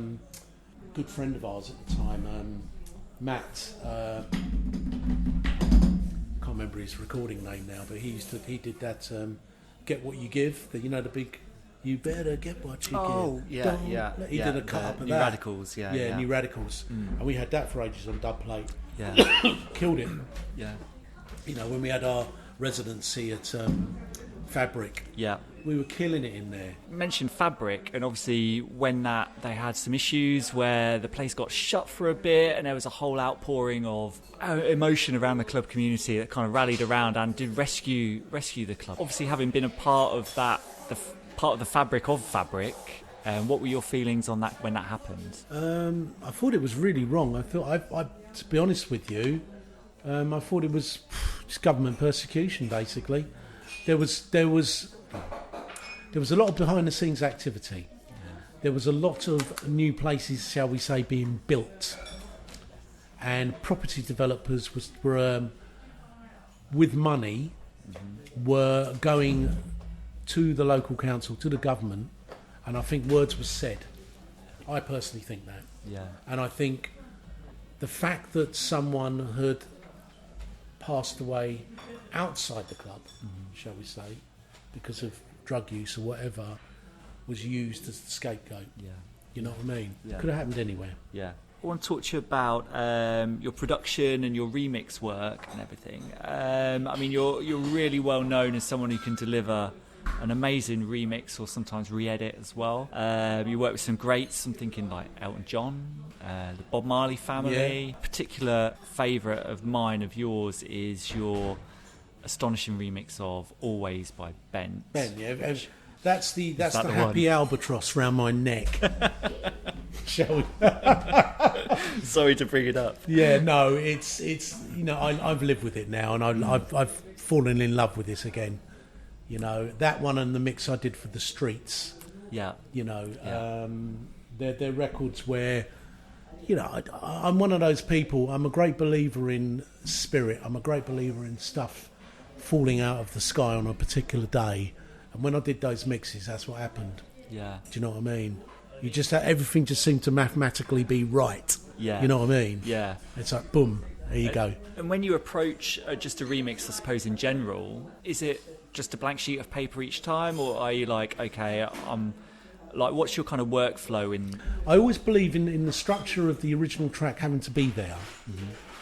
good friend of ours at the time, Matt. Can't remember his recording name now, but he did that. Get What You Give. The big. You better get what you give. Yeah, Don't yeah. He did a cut up of New that. Radicals, yeah. New Radicals, and we had that for ages on dub plate. Yeah. Killed it. Yeah. You know, when we had our residency at Fabric, Yeah. we were killing it in there. You mentioned Fabric, and obviously when they had some issues where the place got shut for a bit, and there was a whole outpouring of emotion around the club community that kind of rallied around and did rescue the club. Obviously, having been a part of that, part of the fabric of Fabric, what were your feelings on that when that happened? I thought it was really wrong. I to be honest with you, I thought it was just government persecution. Basically, there was a lot of behind the scenes activity. Yeah. There was a lot of new places, shall we say, being built, and property developers were with money were going to the local council, to the government, and I think words were said. I personally think that. Yeah. And I think the fact that someone had passed away outside the club, shall we say, because of drug use or whatever, was used as the scapegoat. Yeah. You know what I mean? Yeah. Could have happened anywhere. Yeah. I want to talk to you about your production and your remix work and everything. I mean, you're really well known as someone who can deliver an amazing remix or sometimes re-edit as well. You work with some greats. I'm thinking like Elton John, the Bob Marley family. Yeah. Particular favourite of mine of yours is your astonishing remix of Always by Bent. Ben, yeah. That's the one? happy albatross round my neck. Shall we? Sorry to bring it up. Yeah, no, it's I've lived with it now, and I've fallen in love with this again. You know, that one and the mix I did for The Streets. Yeah. You know, Yeah. they're records where, you know, I'm one of those people. I'm a great believer in spirit. I'm a great believer in stuff falling out of the sky on a particular day. And when I did those mixes, that's what happened. Yeah. Do you know what I mean? You just everything just seemed to mathematically be right. Yeah. You know what I mean? Yeah. It's like boom, there you go. And when you approach just a remix, I suppose in general, is it just a blank sheet of paper each time, or are you like, okay, what's your kind of workflow in? I always believe in the structure of the original track having to be there.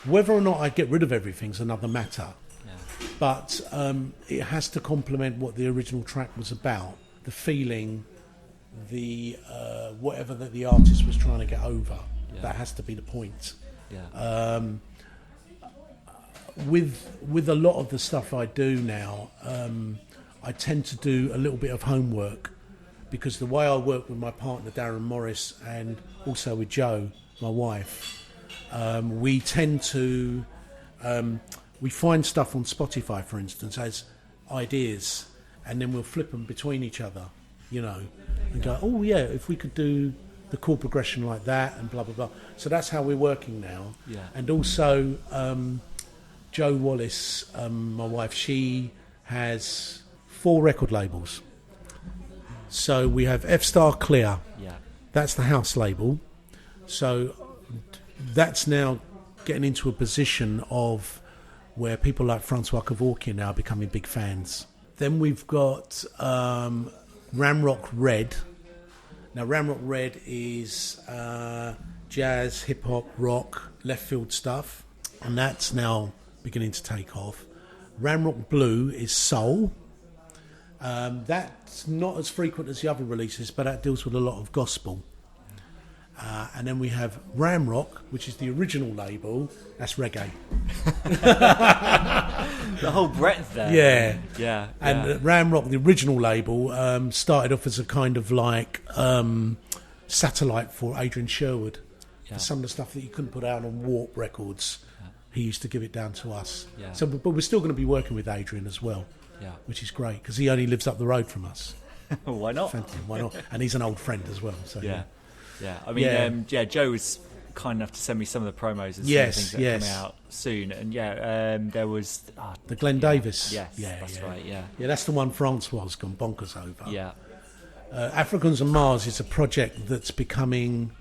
Whether or not I get rid of everything's another matter. Yeah. But it has to complement what the original track was about, the feeling, the whatever that the artist was trying to get over. Yeah. That has to be the point. Yeah. With a lot of the stuff I do now, I tend to do a little bit of homework, because the way I work with my partner Darren Morris and also with Jo, my wife, we tend to we find stuff on Spotify, for instance, as ideas, and then we'll flip them between each other, you know, and go, oh yeah, if we could do the chord progression like that and blah blah blah. So that's how we're working now. Yeah. And also Jo Wallace, my wife, she has 4 record labels. So we have F Star Clear. Yeah. That's the house label. So that's now getting into a position of where people like Francois Kevorkian are becoming big fans. Then we've got Ramrock Red. Now Ramrock Red is jazz, hip hop, rock, left field stuff, and that's now beginning to take off. Ramrock Blue is soul. That's not as frequent as the other releases, but that deals with a lot of gospel. And then we have Ramrock, which is the original label. That's reggae. The whole breadth there. Yeah. Yeah. And Ramrock, the original label, started off as a kind of like satellite for Adrian Sherwood. Yeah. For some of the stuff that you couldn't put out on Warp Records, he used to give it down to us. Yeah. So, but we're still going to be working with Adrian as well, which is great, because he only lives up the road from us. Why not? Why not? And he's an old friend as well. So yeah. I mean, Jo was kind enough to send me some of the promos and some of the things that are coming out soon. And there was the Glenn Davis. Yes, that's right. Yeah, that's the one Francois has gone bonkers over. Yeah. Africans and Mars is a project that's becoming.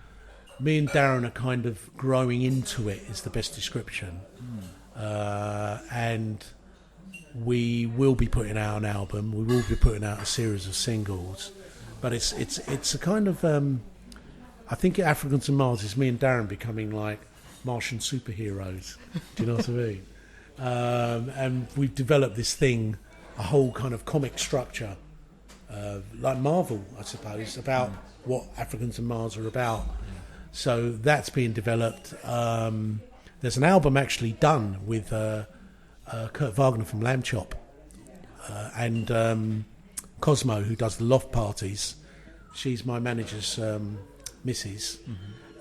Me and Darren are kind of growing into it. Is the best description. And we will be putting out an album. We will be putting out a series of singles. But it's a kind of. I think Africans and Mars is me and Darren becoming like Martian superheroes. Do you know what I mean? And we've developed this thing, a whole kind of comic structure, like Marvel, I suppose, about what Africans and Mars are about. So that's being developed. There's an album actually done with Kurt Wagner from Lamb Chop and Cosmo, who does the loft parties. She's my manager's missus,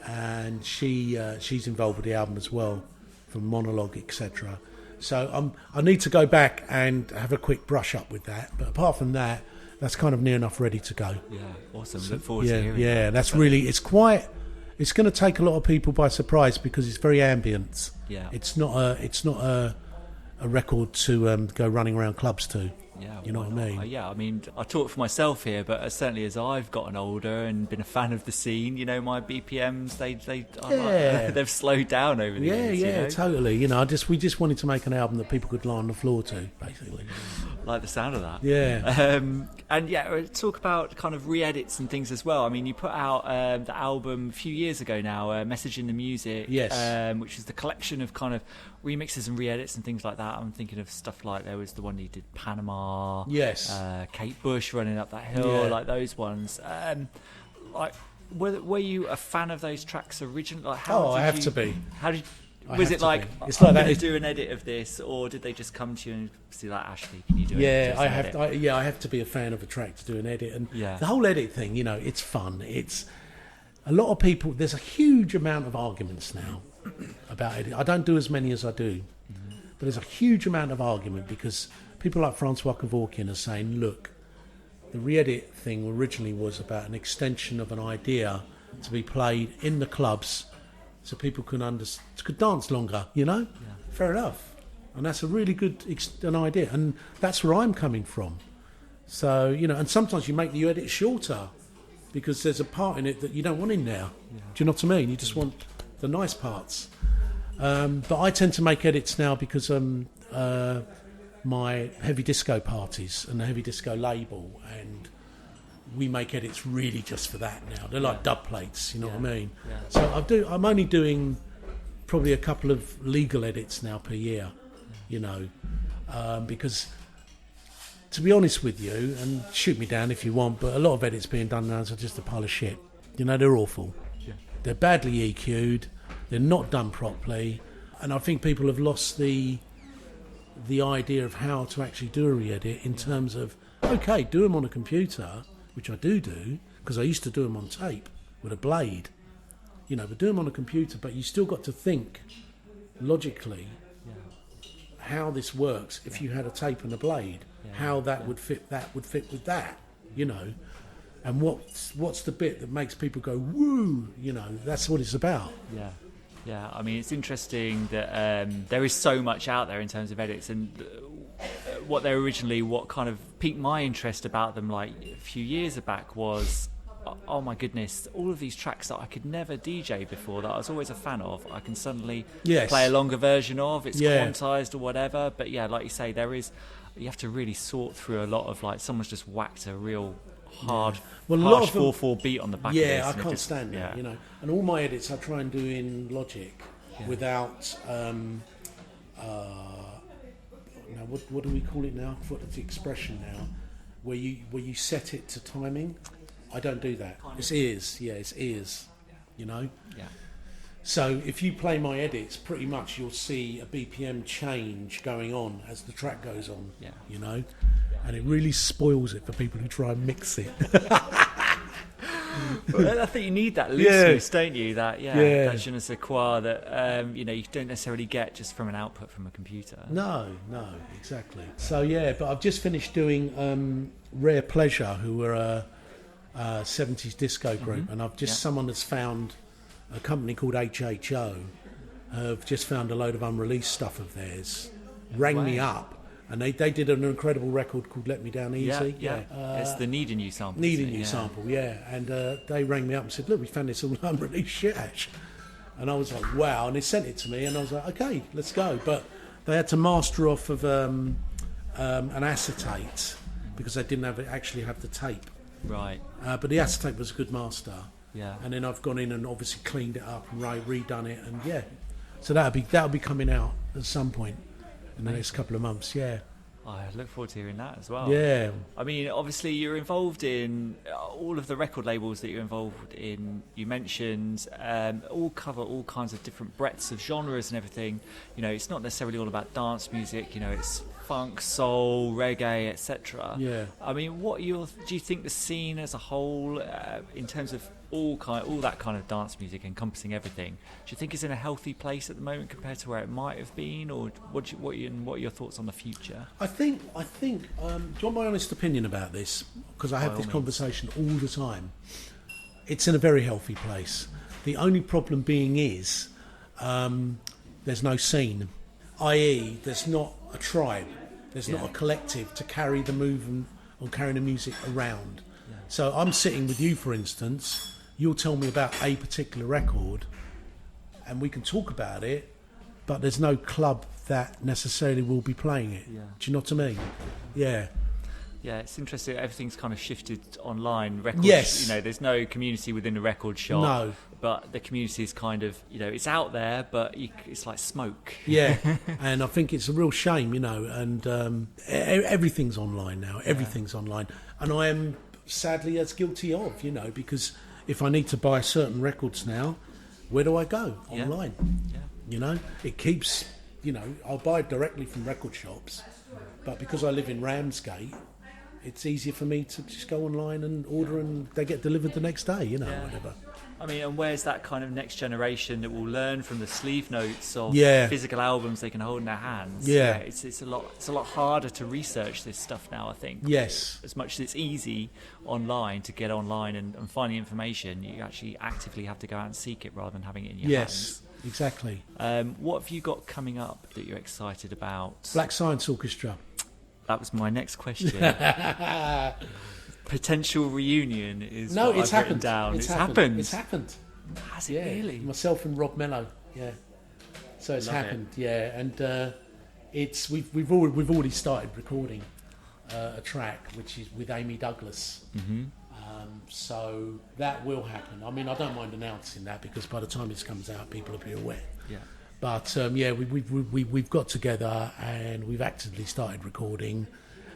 and she's involved with the album as well, from Monologue, etc. So I need to go back and have a quick brush up with that. But apart from that, that's kind of near enough ready to go. Yeah, awesome. Look forward to hearing. Yeah, that's really. It's going to take a lot of people by surprise, because it's very ambient. Yeah, it's not a record to go running around clubs to. Yeah, you know what I mean? I mean, I talk for myself here, but certainly as I've gotten older and been a fan of the scene, you know, my BPMs they've slowed down over the years. Yeah, you know? Totally. You know, we just wanted to make an album that people could lie on the floor to, basically. Like the sound of that. Yeah. And talk about kind of re-edits and things as well. I mean, you put out the album a few years ago now, Message in the Music, which is the collection of kind of remixes and re-edits and things like that. I'm thinking of stuff like there was the one you did Panama, Kate Bush Running Up That Hill, like those ones. Were you a fan of those tracks originally? Like, I have to be. How did? Was it like, it's like I'm going to do an edit of this, or did they just come to you and see, like, Ashley, can you do it? I have to be a fan of a track to do an edit. And the whole edit thing, you know, it's fun. It's a lot of people, there's a huge amount of arguments now about edit. I don't do as many as I do, but there's a huge amount of argument, because people like Francois Kevorkian are saying, look, the re-edit thing originally was about an extension of an idea to be played in the clubs, so people could dance longer, you know? Yeah. Fair enough. And that's a really good an idea. And that's where I'm coming from. So, you know, and sometimes you make the edit shorter, because there's a part in it that you don't want in there. Do you know what I mean? You just want the nice parts. But I tend to make edits now because my heavy disco parties and the heavy disco label, and we make edits really just for that now. They're like dub plates, you know what I mean? Yeah. So I'm only doing probably a couple of legal edits now per year, you know, because to be honest with you, and shoot me down if you want, but a lot of edits being done now are just a pile of shit. You know, they're awful. Yeah. They're badly EQ'd. They're not done properly, and I think people have lost the idea of how to actually do a re-edit in terms of, okay, do them on a computer, which I do because I used to do them on tape with a blade, you know, but do them on a computer, but you still got to think logically how this works if you had a tape and a blade, how that would fit with that, you know, and what's the bit that makes people go woo, you know, that's what it's about. Yeah, I mean, it's interesting that there is so much out there in terms of edits, and what kind of piqued my interest about them like a few years back was, oh my goodness, all of these tracks that I could never DJ before, that I was always a fan of, I can suddenly play a longer version of, it's quantized or whatever. But yeah, like you say, you have to really sort through a lot of, like, someone's just whacked a real hard, harsh 4/4 beat on the back of this. Yeah, I can't stand that, you know. And all my edits I try and do in Logic without, now what do we call it now? What's the expression now? Where you set it to timing. I don't do that. It's ears, it's ears, you know. Yeah. So if you play my edits, pretty much you'll see a BPM change going on as the track goes on, you know. And it really spoils it for people who try and mix it. Well, I think you need that looseness, don't you? That that je ne sais quoi that you know, you don't necessarily get just from an output from a computer. No, exactly. So but I've just finished doing Rare Pleasure, who were a 70s disco group, and I've just someone that's found a company called HHO have just found a load of unreleased stuff of theirs, rang me up. And they did an incredible record called Let Me Down Easy. It's the Need in You sample. Sample, And they rang me up and said, look, we found this all unreleased shit, Ash. And I was like, wow. And they sent it to me, and I was like, okay, let's go. But they had to master off of an acetate because they didn't actually have the tape. Right. But the acetate was a good master. Yeah. And then I've gone in and obviously cleaned it up and redone it. And so that'll be coming out at some point in the next couple of months, I look forward to hearing that as well. Yeah. I mean, obviously you're involved in all of the record labels that you're involved in. You mentioned all cover all kinds of different breadths of genres and everything. You know, it's not necessarily all about dance music. You know, it's funk, soul, reggae, etc. Yeah. I mean, do you think the scene as a whole, in terms of all that kind of dance music encompassing everything, do you think is in a healthy place at the moment compared to where it might have been, or what are your thoughts on the future? I think do you want my honest opinion about this? Because I have this conversation all the time. It's in a very healthy place. The only problem being is there's no scene, i.e. there's not a tribe, there's not a collective to carry the movement or carry the music around. So I'm sitting with you, for instance, you'll tell me about a particular record and we can talk about it, but there's no club that necessarily will be playing it. Do you know what I mean? Yeah, it's interesting. Everything's kind of shifted online. Records, yes. You know, there's no community within the record shop. No. But the community is kind of, you know, it's out there, but it's like smoke. Yeah, and I think it's a real shame, you know, and everything's online now. Everything's online. And I am sadly as guilty of, you know, because if I need to buy certain records now, where do I go? Online. Yeah. You know, it keeps, you know, I'll buy it directly from record shops, but because I live in Ramsgate, it's easier for me to just go online and order and they get delivered the next day, you know, whatever. I mean, and where's that kind of next generation that will learn from the sleeve notes of physical albums they can hold in their hands? Yeah. It's a lot harder to research this stuff now, I think. Yes. As much as it's easy online to get online and find the information, you actually actively have to go out and seek it rather than having it in your hands. Yes, exactly. What have you got coming up that you're excited about? Black Science Orchestra. That was my next question. potential reunion is No, what it's I've written happened. down. It's happened. It's happened. Has it really? Myself and Rob Mello. Yeah. So it's Love happened. Yeah, and it's we've already started recording a track which is with Amy Douglas. Mm-hmm. So that will happen. I mean, I don't mind announcing that because by the time this comes out, people will be aware. Yeah. But yeah, we've got together and we've actively started recording,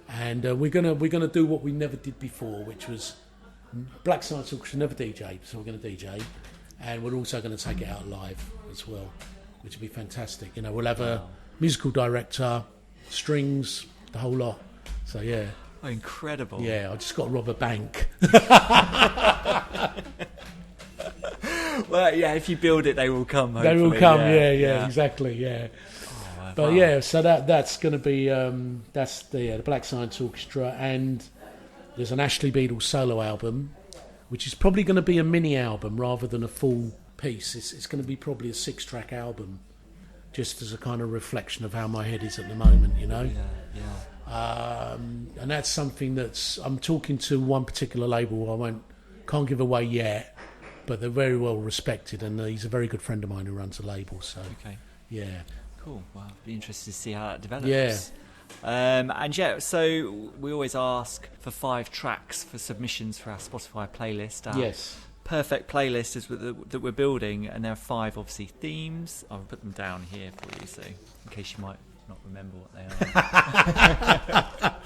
and we're gonna do what we never did before, which was Black Science Orchestra never DJ, so we're going to DJ, and we're also going to take it out live as well, which will be fantastic. You know, we'll have a musical director, strings, the whole lot. So yeah. Oh, incredible. Yeah, I just got to rob a bank. Well, yeah, if you build it, they will come. Hopefully. They will come. Yeah, exactly. Yeah. Oh, but wow. yeah, so that's going to be that's the Black Science Orchestra, and there's an Ashley Beedle solo album, which is probably going to be a mini album rather than a full piece. It's going to be probably a 6-track album, just as a kind of reflection of how my head is at the moment, you know. Yeah. And that's something I'm talking to one particular label. Can't give away yet, but they're very well respected, and he's a very good friend of mine who runs a label. So Okay. yeah, Cool. Well, I'll be interested to see how that develops. Yeah. And yeah, so we always ask for 5 tracks for submissions for our Spotify playlist. Our yes, perfect playlist is that we're building, and there are 5 obviously themes. I'll put them down here for you, so in case you might not remember what they are.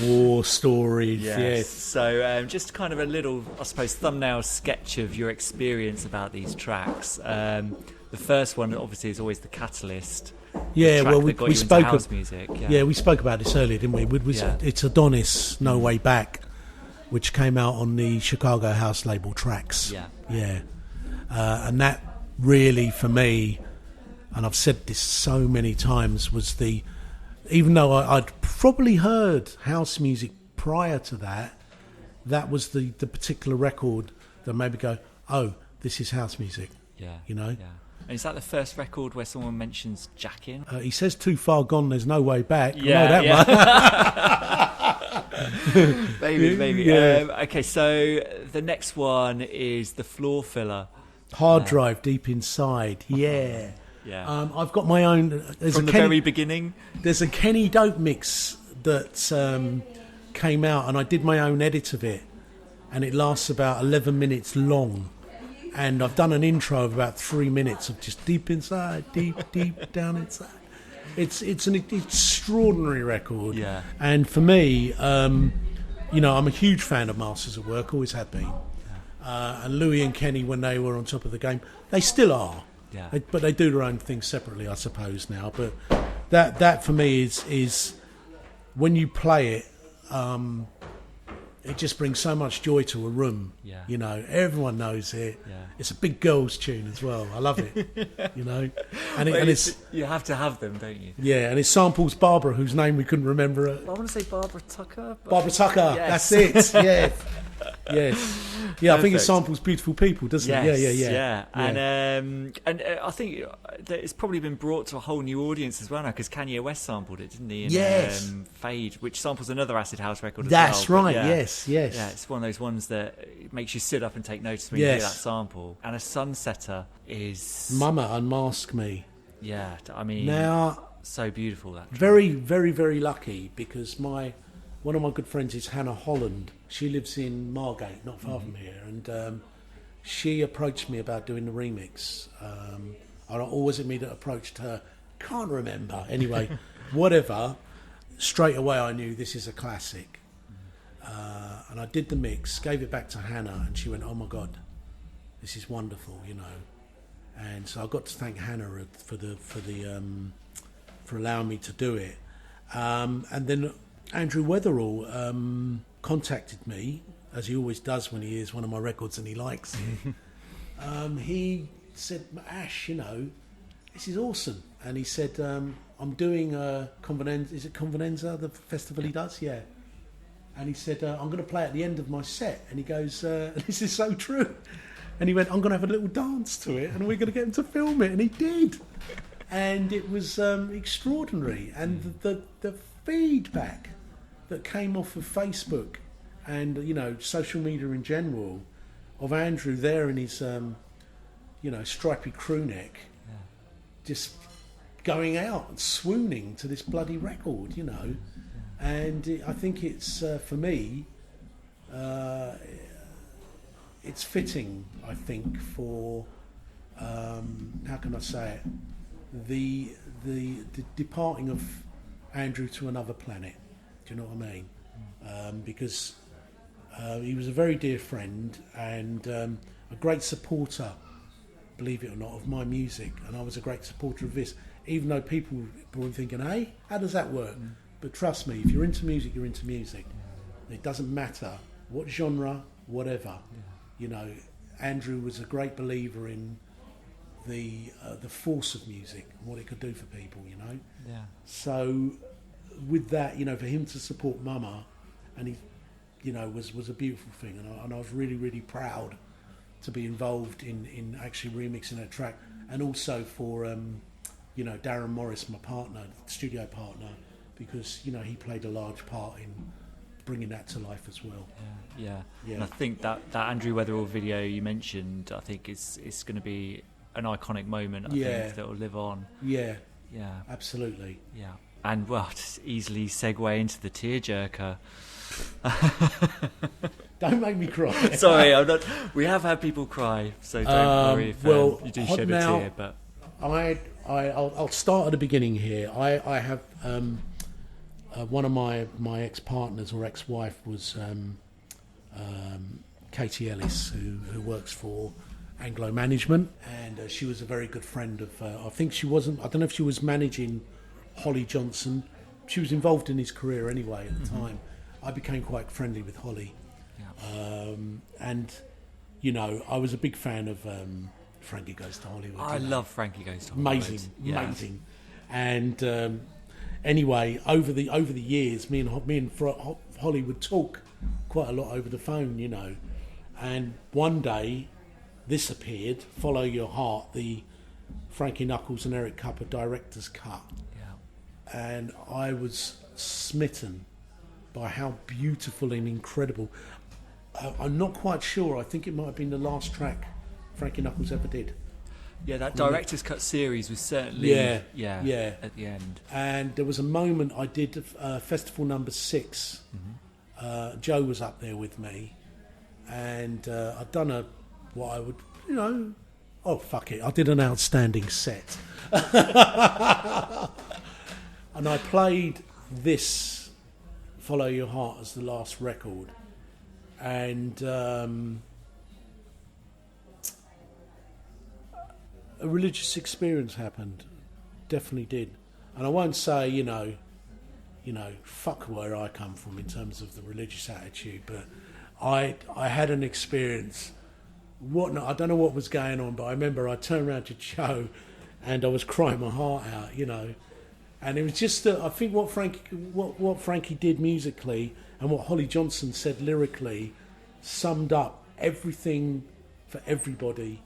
war stories. Yes. So just kind of a little, I suppose, thumbnail sketch of your experience about these tracks. The first one, obviously, is always the Catalyst. Yeah, well, we spoke house music. Yeah, we spoke about this earlier, didn't we? It's Adonis, No Way Back, which came out on the Chicago house label Tracks. Yeah. And that really, for me, and I've said this so many times, was even though I'd probably heard house music prior to that was the particular record that made me go, oh, this is house music. Yeah. You know? Yeah. And is that the first record where someone mentions Jack in? He says Too Far Gone, There's No Way Back. Yeah, I know that one. Maybe. Yeah. Okay, so the next one is the Floor Filler. Hard Drive, Deep Inside. Yeah. Yeah. I've got my own. From the very beginning? There's a Kenny Dope mix that came out, and I did my own edit of it, and it lasts about 11 minutes long. And I've done an intro of about 3 minutes of just deep inside, deep down inside. It's an extraordinary record. Yeah. And for me, I'm a huge fan of Masters at Work, always have been. And Louis and Kenny, when they were on top of the game, they still are. Yeah. But they do their own thing separately, I suppose, now. But that for me is when you play it, it just brings so much joy to a room. Yeah. You know, everyone knows it. Yeah. It's a big girls' tune as well. I love it. You know, and it's you have to have them, don't you? yeah, and it samples Barbara, whose name we couldn't remember. I want to say Barbara Tucker. Barbara Tucker. Yes. That's it. Yeah. Yes. Yeah, I think it Perfect. samples Beautiful People, doesn't it? Yeah. And I think that it's probably been brought to a whole new audience as well now, because Kanye West sampled it, didn't he? In, Yes. Fade, which samples another acid house record as That's well. right. But Yes. Yeah, it's one of those ones that makes you sit up and take notice when you hear that sample. And a Sunsetter is Mama, Unmask Me. Yeah, I mean, Now, so beautiful that track. very, very, very lucky, because one of my good friends is Hannah Holland. She lives in Margate, not far from here, and she approached me about doing the remix. Or was it me that approached her? Can't remember. Anyway, whatever. Straight away I knew this is a classic. And I did the mix, gave it back to Hannah, and she went, oh my God, this is wonderful, you know. And so I got to thank Hannah for allowing me to do it. And then Andrew Weatherall contacted me, as he always does when he hears one of my records and he likes it. He said, Ash, you know, this is awesome. And he said, I'm doing Convenenza. Is it Convenenza, the festival he does? Yeah. And he said, I'm going to play at the end of my set. And he goes, this is so true. And he went, I'm going to have a little dance to it, and we're going to get him to film it. And he did. And it was extraordinary. And the feedback that came off of Facebook and social media in general, of Andrew there in his stripy crew neck, just going out and swooning to this bloody record, and I think it's for me, it's fitting, I think, for how can I say it, the departing of Andrew to another planet. Do you know what I mean? Because he was a very dear friend and a great supporter, believe it or not, of my music, and I was a great supporter of this, even though people were thinking, hey, how does that work? But trust me, if you're into music, you're into music. It doesn't matter what genre, whatever. Andrew was a great believer in the force of music and what it could do for people. So with that, for him to support Mama, and he was a beautiful thing, and I was really, really proud to be involved in actually remixing that track, and also for Darren Morris, my partner, studio partner, because he played a large part in bringing that to life as well. Yeah. And I think that Andrew Weatherall video you mentioned, I think it's going to be an iconic moment. I think that will live on. Yeah, absolutely. Yeah, and just easily segue into the tearjerker. Don't make me cry. Sorry, I'm not. We have had people cry, so don't worry if you do shed a tear. But I'll start at the beginning here. I have one of my ex-partners or ex-wife was Katie Ellis, who works for Anglo Management, and she was a very good friend of. I don't know if she was managing Holly Johnson. She was involved in his career anyway at the time. I became quite friendly with Holly, and I was a big fan of Frankie Goes to Hollywood. I love Frankie Goes to Hollywood. Amazing. And anyway, over the years, me and Holly would talk quite a lot over the phone, And one day, this appeared, Follow Your Heart, the Frankie Knuckles and Eric Cupper director's cut. Yeah. And I was smitten by how beautiful and incredible. I'm not quite sure. I think it might have been the last track Frankie Knuckles ever did. Yeah, that director's cut series was certainly at the end. And there was a moment I did Festival number 6. Joe was up there with me, and I'd done what I would, oh fuck it, I did an outstanding set. And I played this Follow Your Heart as the last record, and a religious experience happened, definitely did. And I won't say, fuck where I come from in terms of the religious attitude, but I had an experience. I don't know what was going on, but I remember I turned around to Joe and I was crying my heart out, And it was just that I think what Frankie did musically and what Holly Johnson said lyrically summed up everything for everybody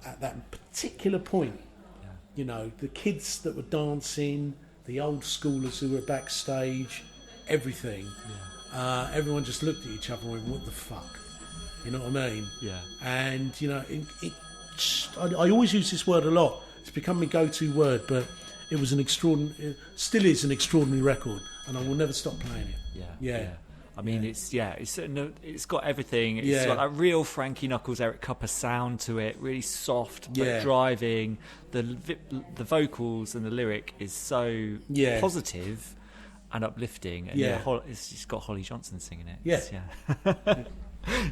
at that particular point. The kids that were dancing, the old schoolers who were backstage, everything. Everyone just looked at each other and went, what the fuck? You know what I mean? Yeah. And, I always use this word a lot. It's become my go-to word, but it was it still is an extraordinary record, and I will never stop playing it. Yeah. I mean, it's got everything. It's got that real Frankie Knuckles, Eric Cupper sound to it. Really soft, but driving. The vocals and the lyric is so positive and uplifting. And it's just got Holly Johnson singing it. Yeah.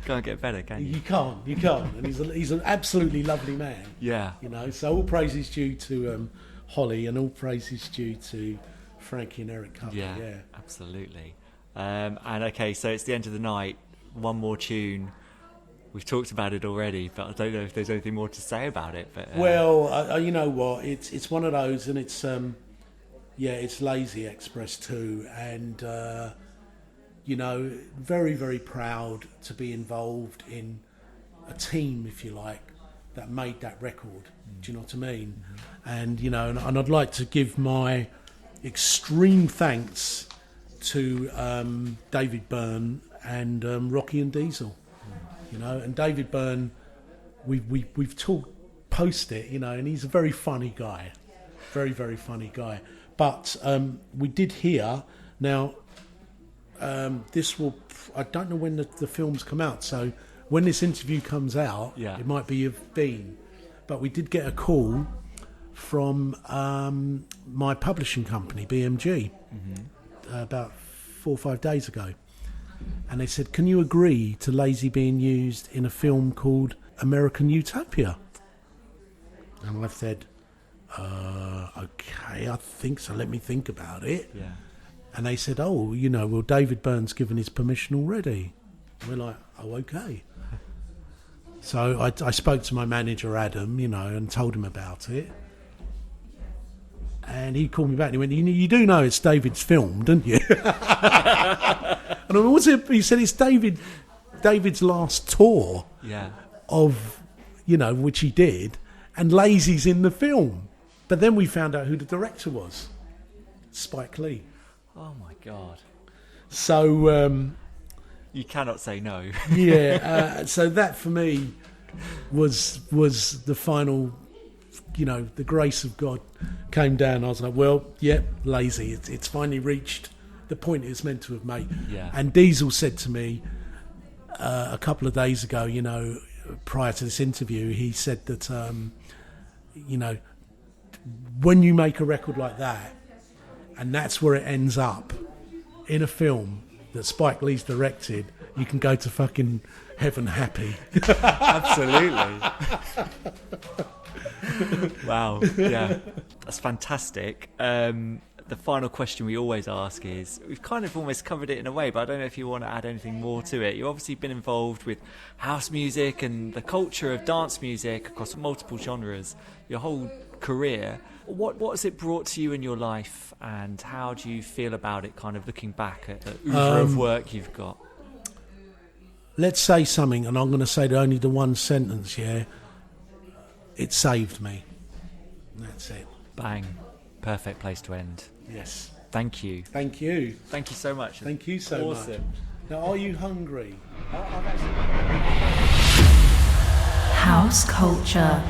Can't get better, can you? You can't. And he's an absolutely lovely man. Yeah. So all praise is due to Holly, and all praise is due to Frankie and Eric Cupper. Yeah, absolutely. And okay, so it's the end of the night. One more tune. We've talked about it already, but I don't know if there's anything more to say about it. But well, you know what? It's one of those, and it's it's Lazy Express too, and very, very proud to be involved in a team, if you like, that made that record. Do you know what I mean? Mm-hmm. And and I'd like to give my extreme thanks to David Byrne and Rocky and Diesel, you know. And David Byrne, we've talked post it, you know, and he's a very funny guy, very, very funny guy. But we did hear now. This will. I don't know when the films come out, so when this interview comes out, it might be you've been. But we did get a call from my publishing company, BMG, about 4 or 5 days ago, and they said, "Can you agree to Lazy being used in a film called American Utopia?" And I've said, "Okay, I think so. Let me think about it." Yeah. And they said, "Oh, you know, well, David Byrne's given his permission already." We're like, "Oh, okay." So I spoke to my manager, Adam, you know, and told him about it. And he called me back and he went, "You do know it's David's film, don't you?" And I went, "What's it?" He said, "It's David's last tour of, you know, which he did, and Lazy's in the film." But then we found out who the director was. Spike Lee. Oh my God. So you cannot say no. So that for me was the final, you know, the grace of God came down. I was like, well, Lazy, it's finally reached the point it's meant to have made. And Diesel said to me a couple of days ago, you know, prior to this interview, he said that you know, when you make a record like that, and that's where it ends up, in a film that Spike Lee's directed, you can go to fucking heaven happy. Absolutely. Wow. Yeah. That's fantastic. The final question we always ask is, we've kind of almost covered it in a way, but I don't know if you want to add anything more to it. You've obviously been involved with house music and the culture of dance music across multiple genres your whole career. What has it brought to you in your life, and how do you feel about it, kind of looking back at the oeuvre of work you've got? Let's say something, and I'm going to say only the one sentence, it saved me. That's it. Bang. Perfect place to end. Yes. Thank you. Thank you. Thank you so much. Thank you so much. Awesome. Now, are you hungry? House culture.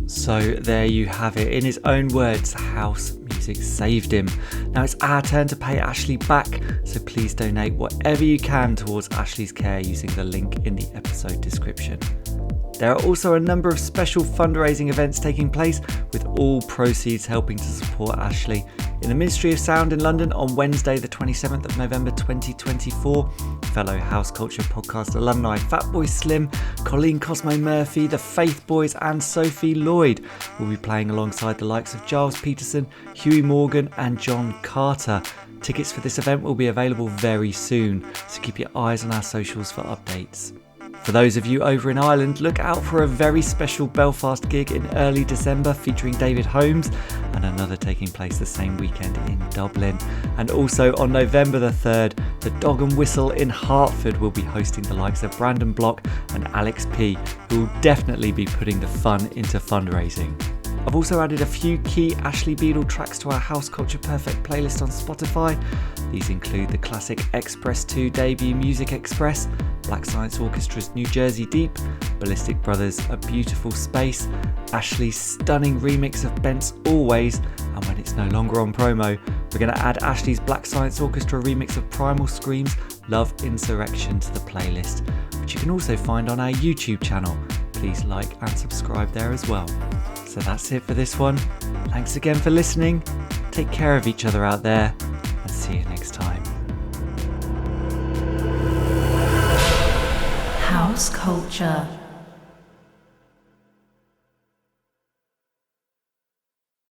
So there you have it. In his own words, house music saved him. Now it's our turn to pay Ashley back, so please donate whatever you can towards Ashley's care using the link in the episode description. There are also a number of special fundraising events taking place, with all proceeds helping to support Ashley. In the Ministry of Sound in London on Wednesday the 27th of November 2024, fellow House Culture podcast alumni Fatboy Slim, Colleen Cosmo Murphy, the Faith Boys and Sophie Lloyd will be playing alongside the likes of Giles Peterson, Huey Morgan and John Carter. Tickets for this event will be available very soon, so keep your eyes on our socials for updates. For those of you over in Ireland, look out for a very special Belfast gig in early December featuring David Holmes, and another taking place the same weekend in Dublin. And also on November the 3rd, the Dog and Whistle in Hartford will be hosting the likes of Brandon Block and Alex P, who will definitely be putting the fun into fundraising. I've also added a few key Ashley Beedle tracks to our House Culture Perfect playlist on Spotify. These include the classic Express 2 debut Music Express, Black Science Orchestra's New Jersey Deep, Ballistic Brothers' A Beautiful Space, Ashley's stunning remix of Bent's Always, and when it's no longer on promo, we're going to add Ashley's Black Science Orchestra remix of Primal Scream's Love Insurrection to the playlist, which you can also find on our YouTube channel. Please like and subscribe there as well. So that's it for this one. Thanks again for listening. Take care of each other out there, and see you next time. House culture.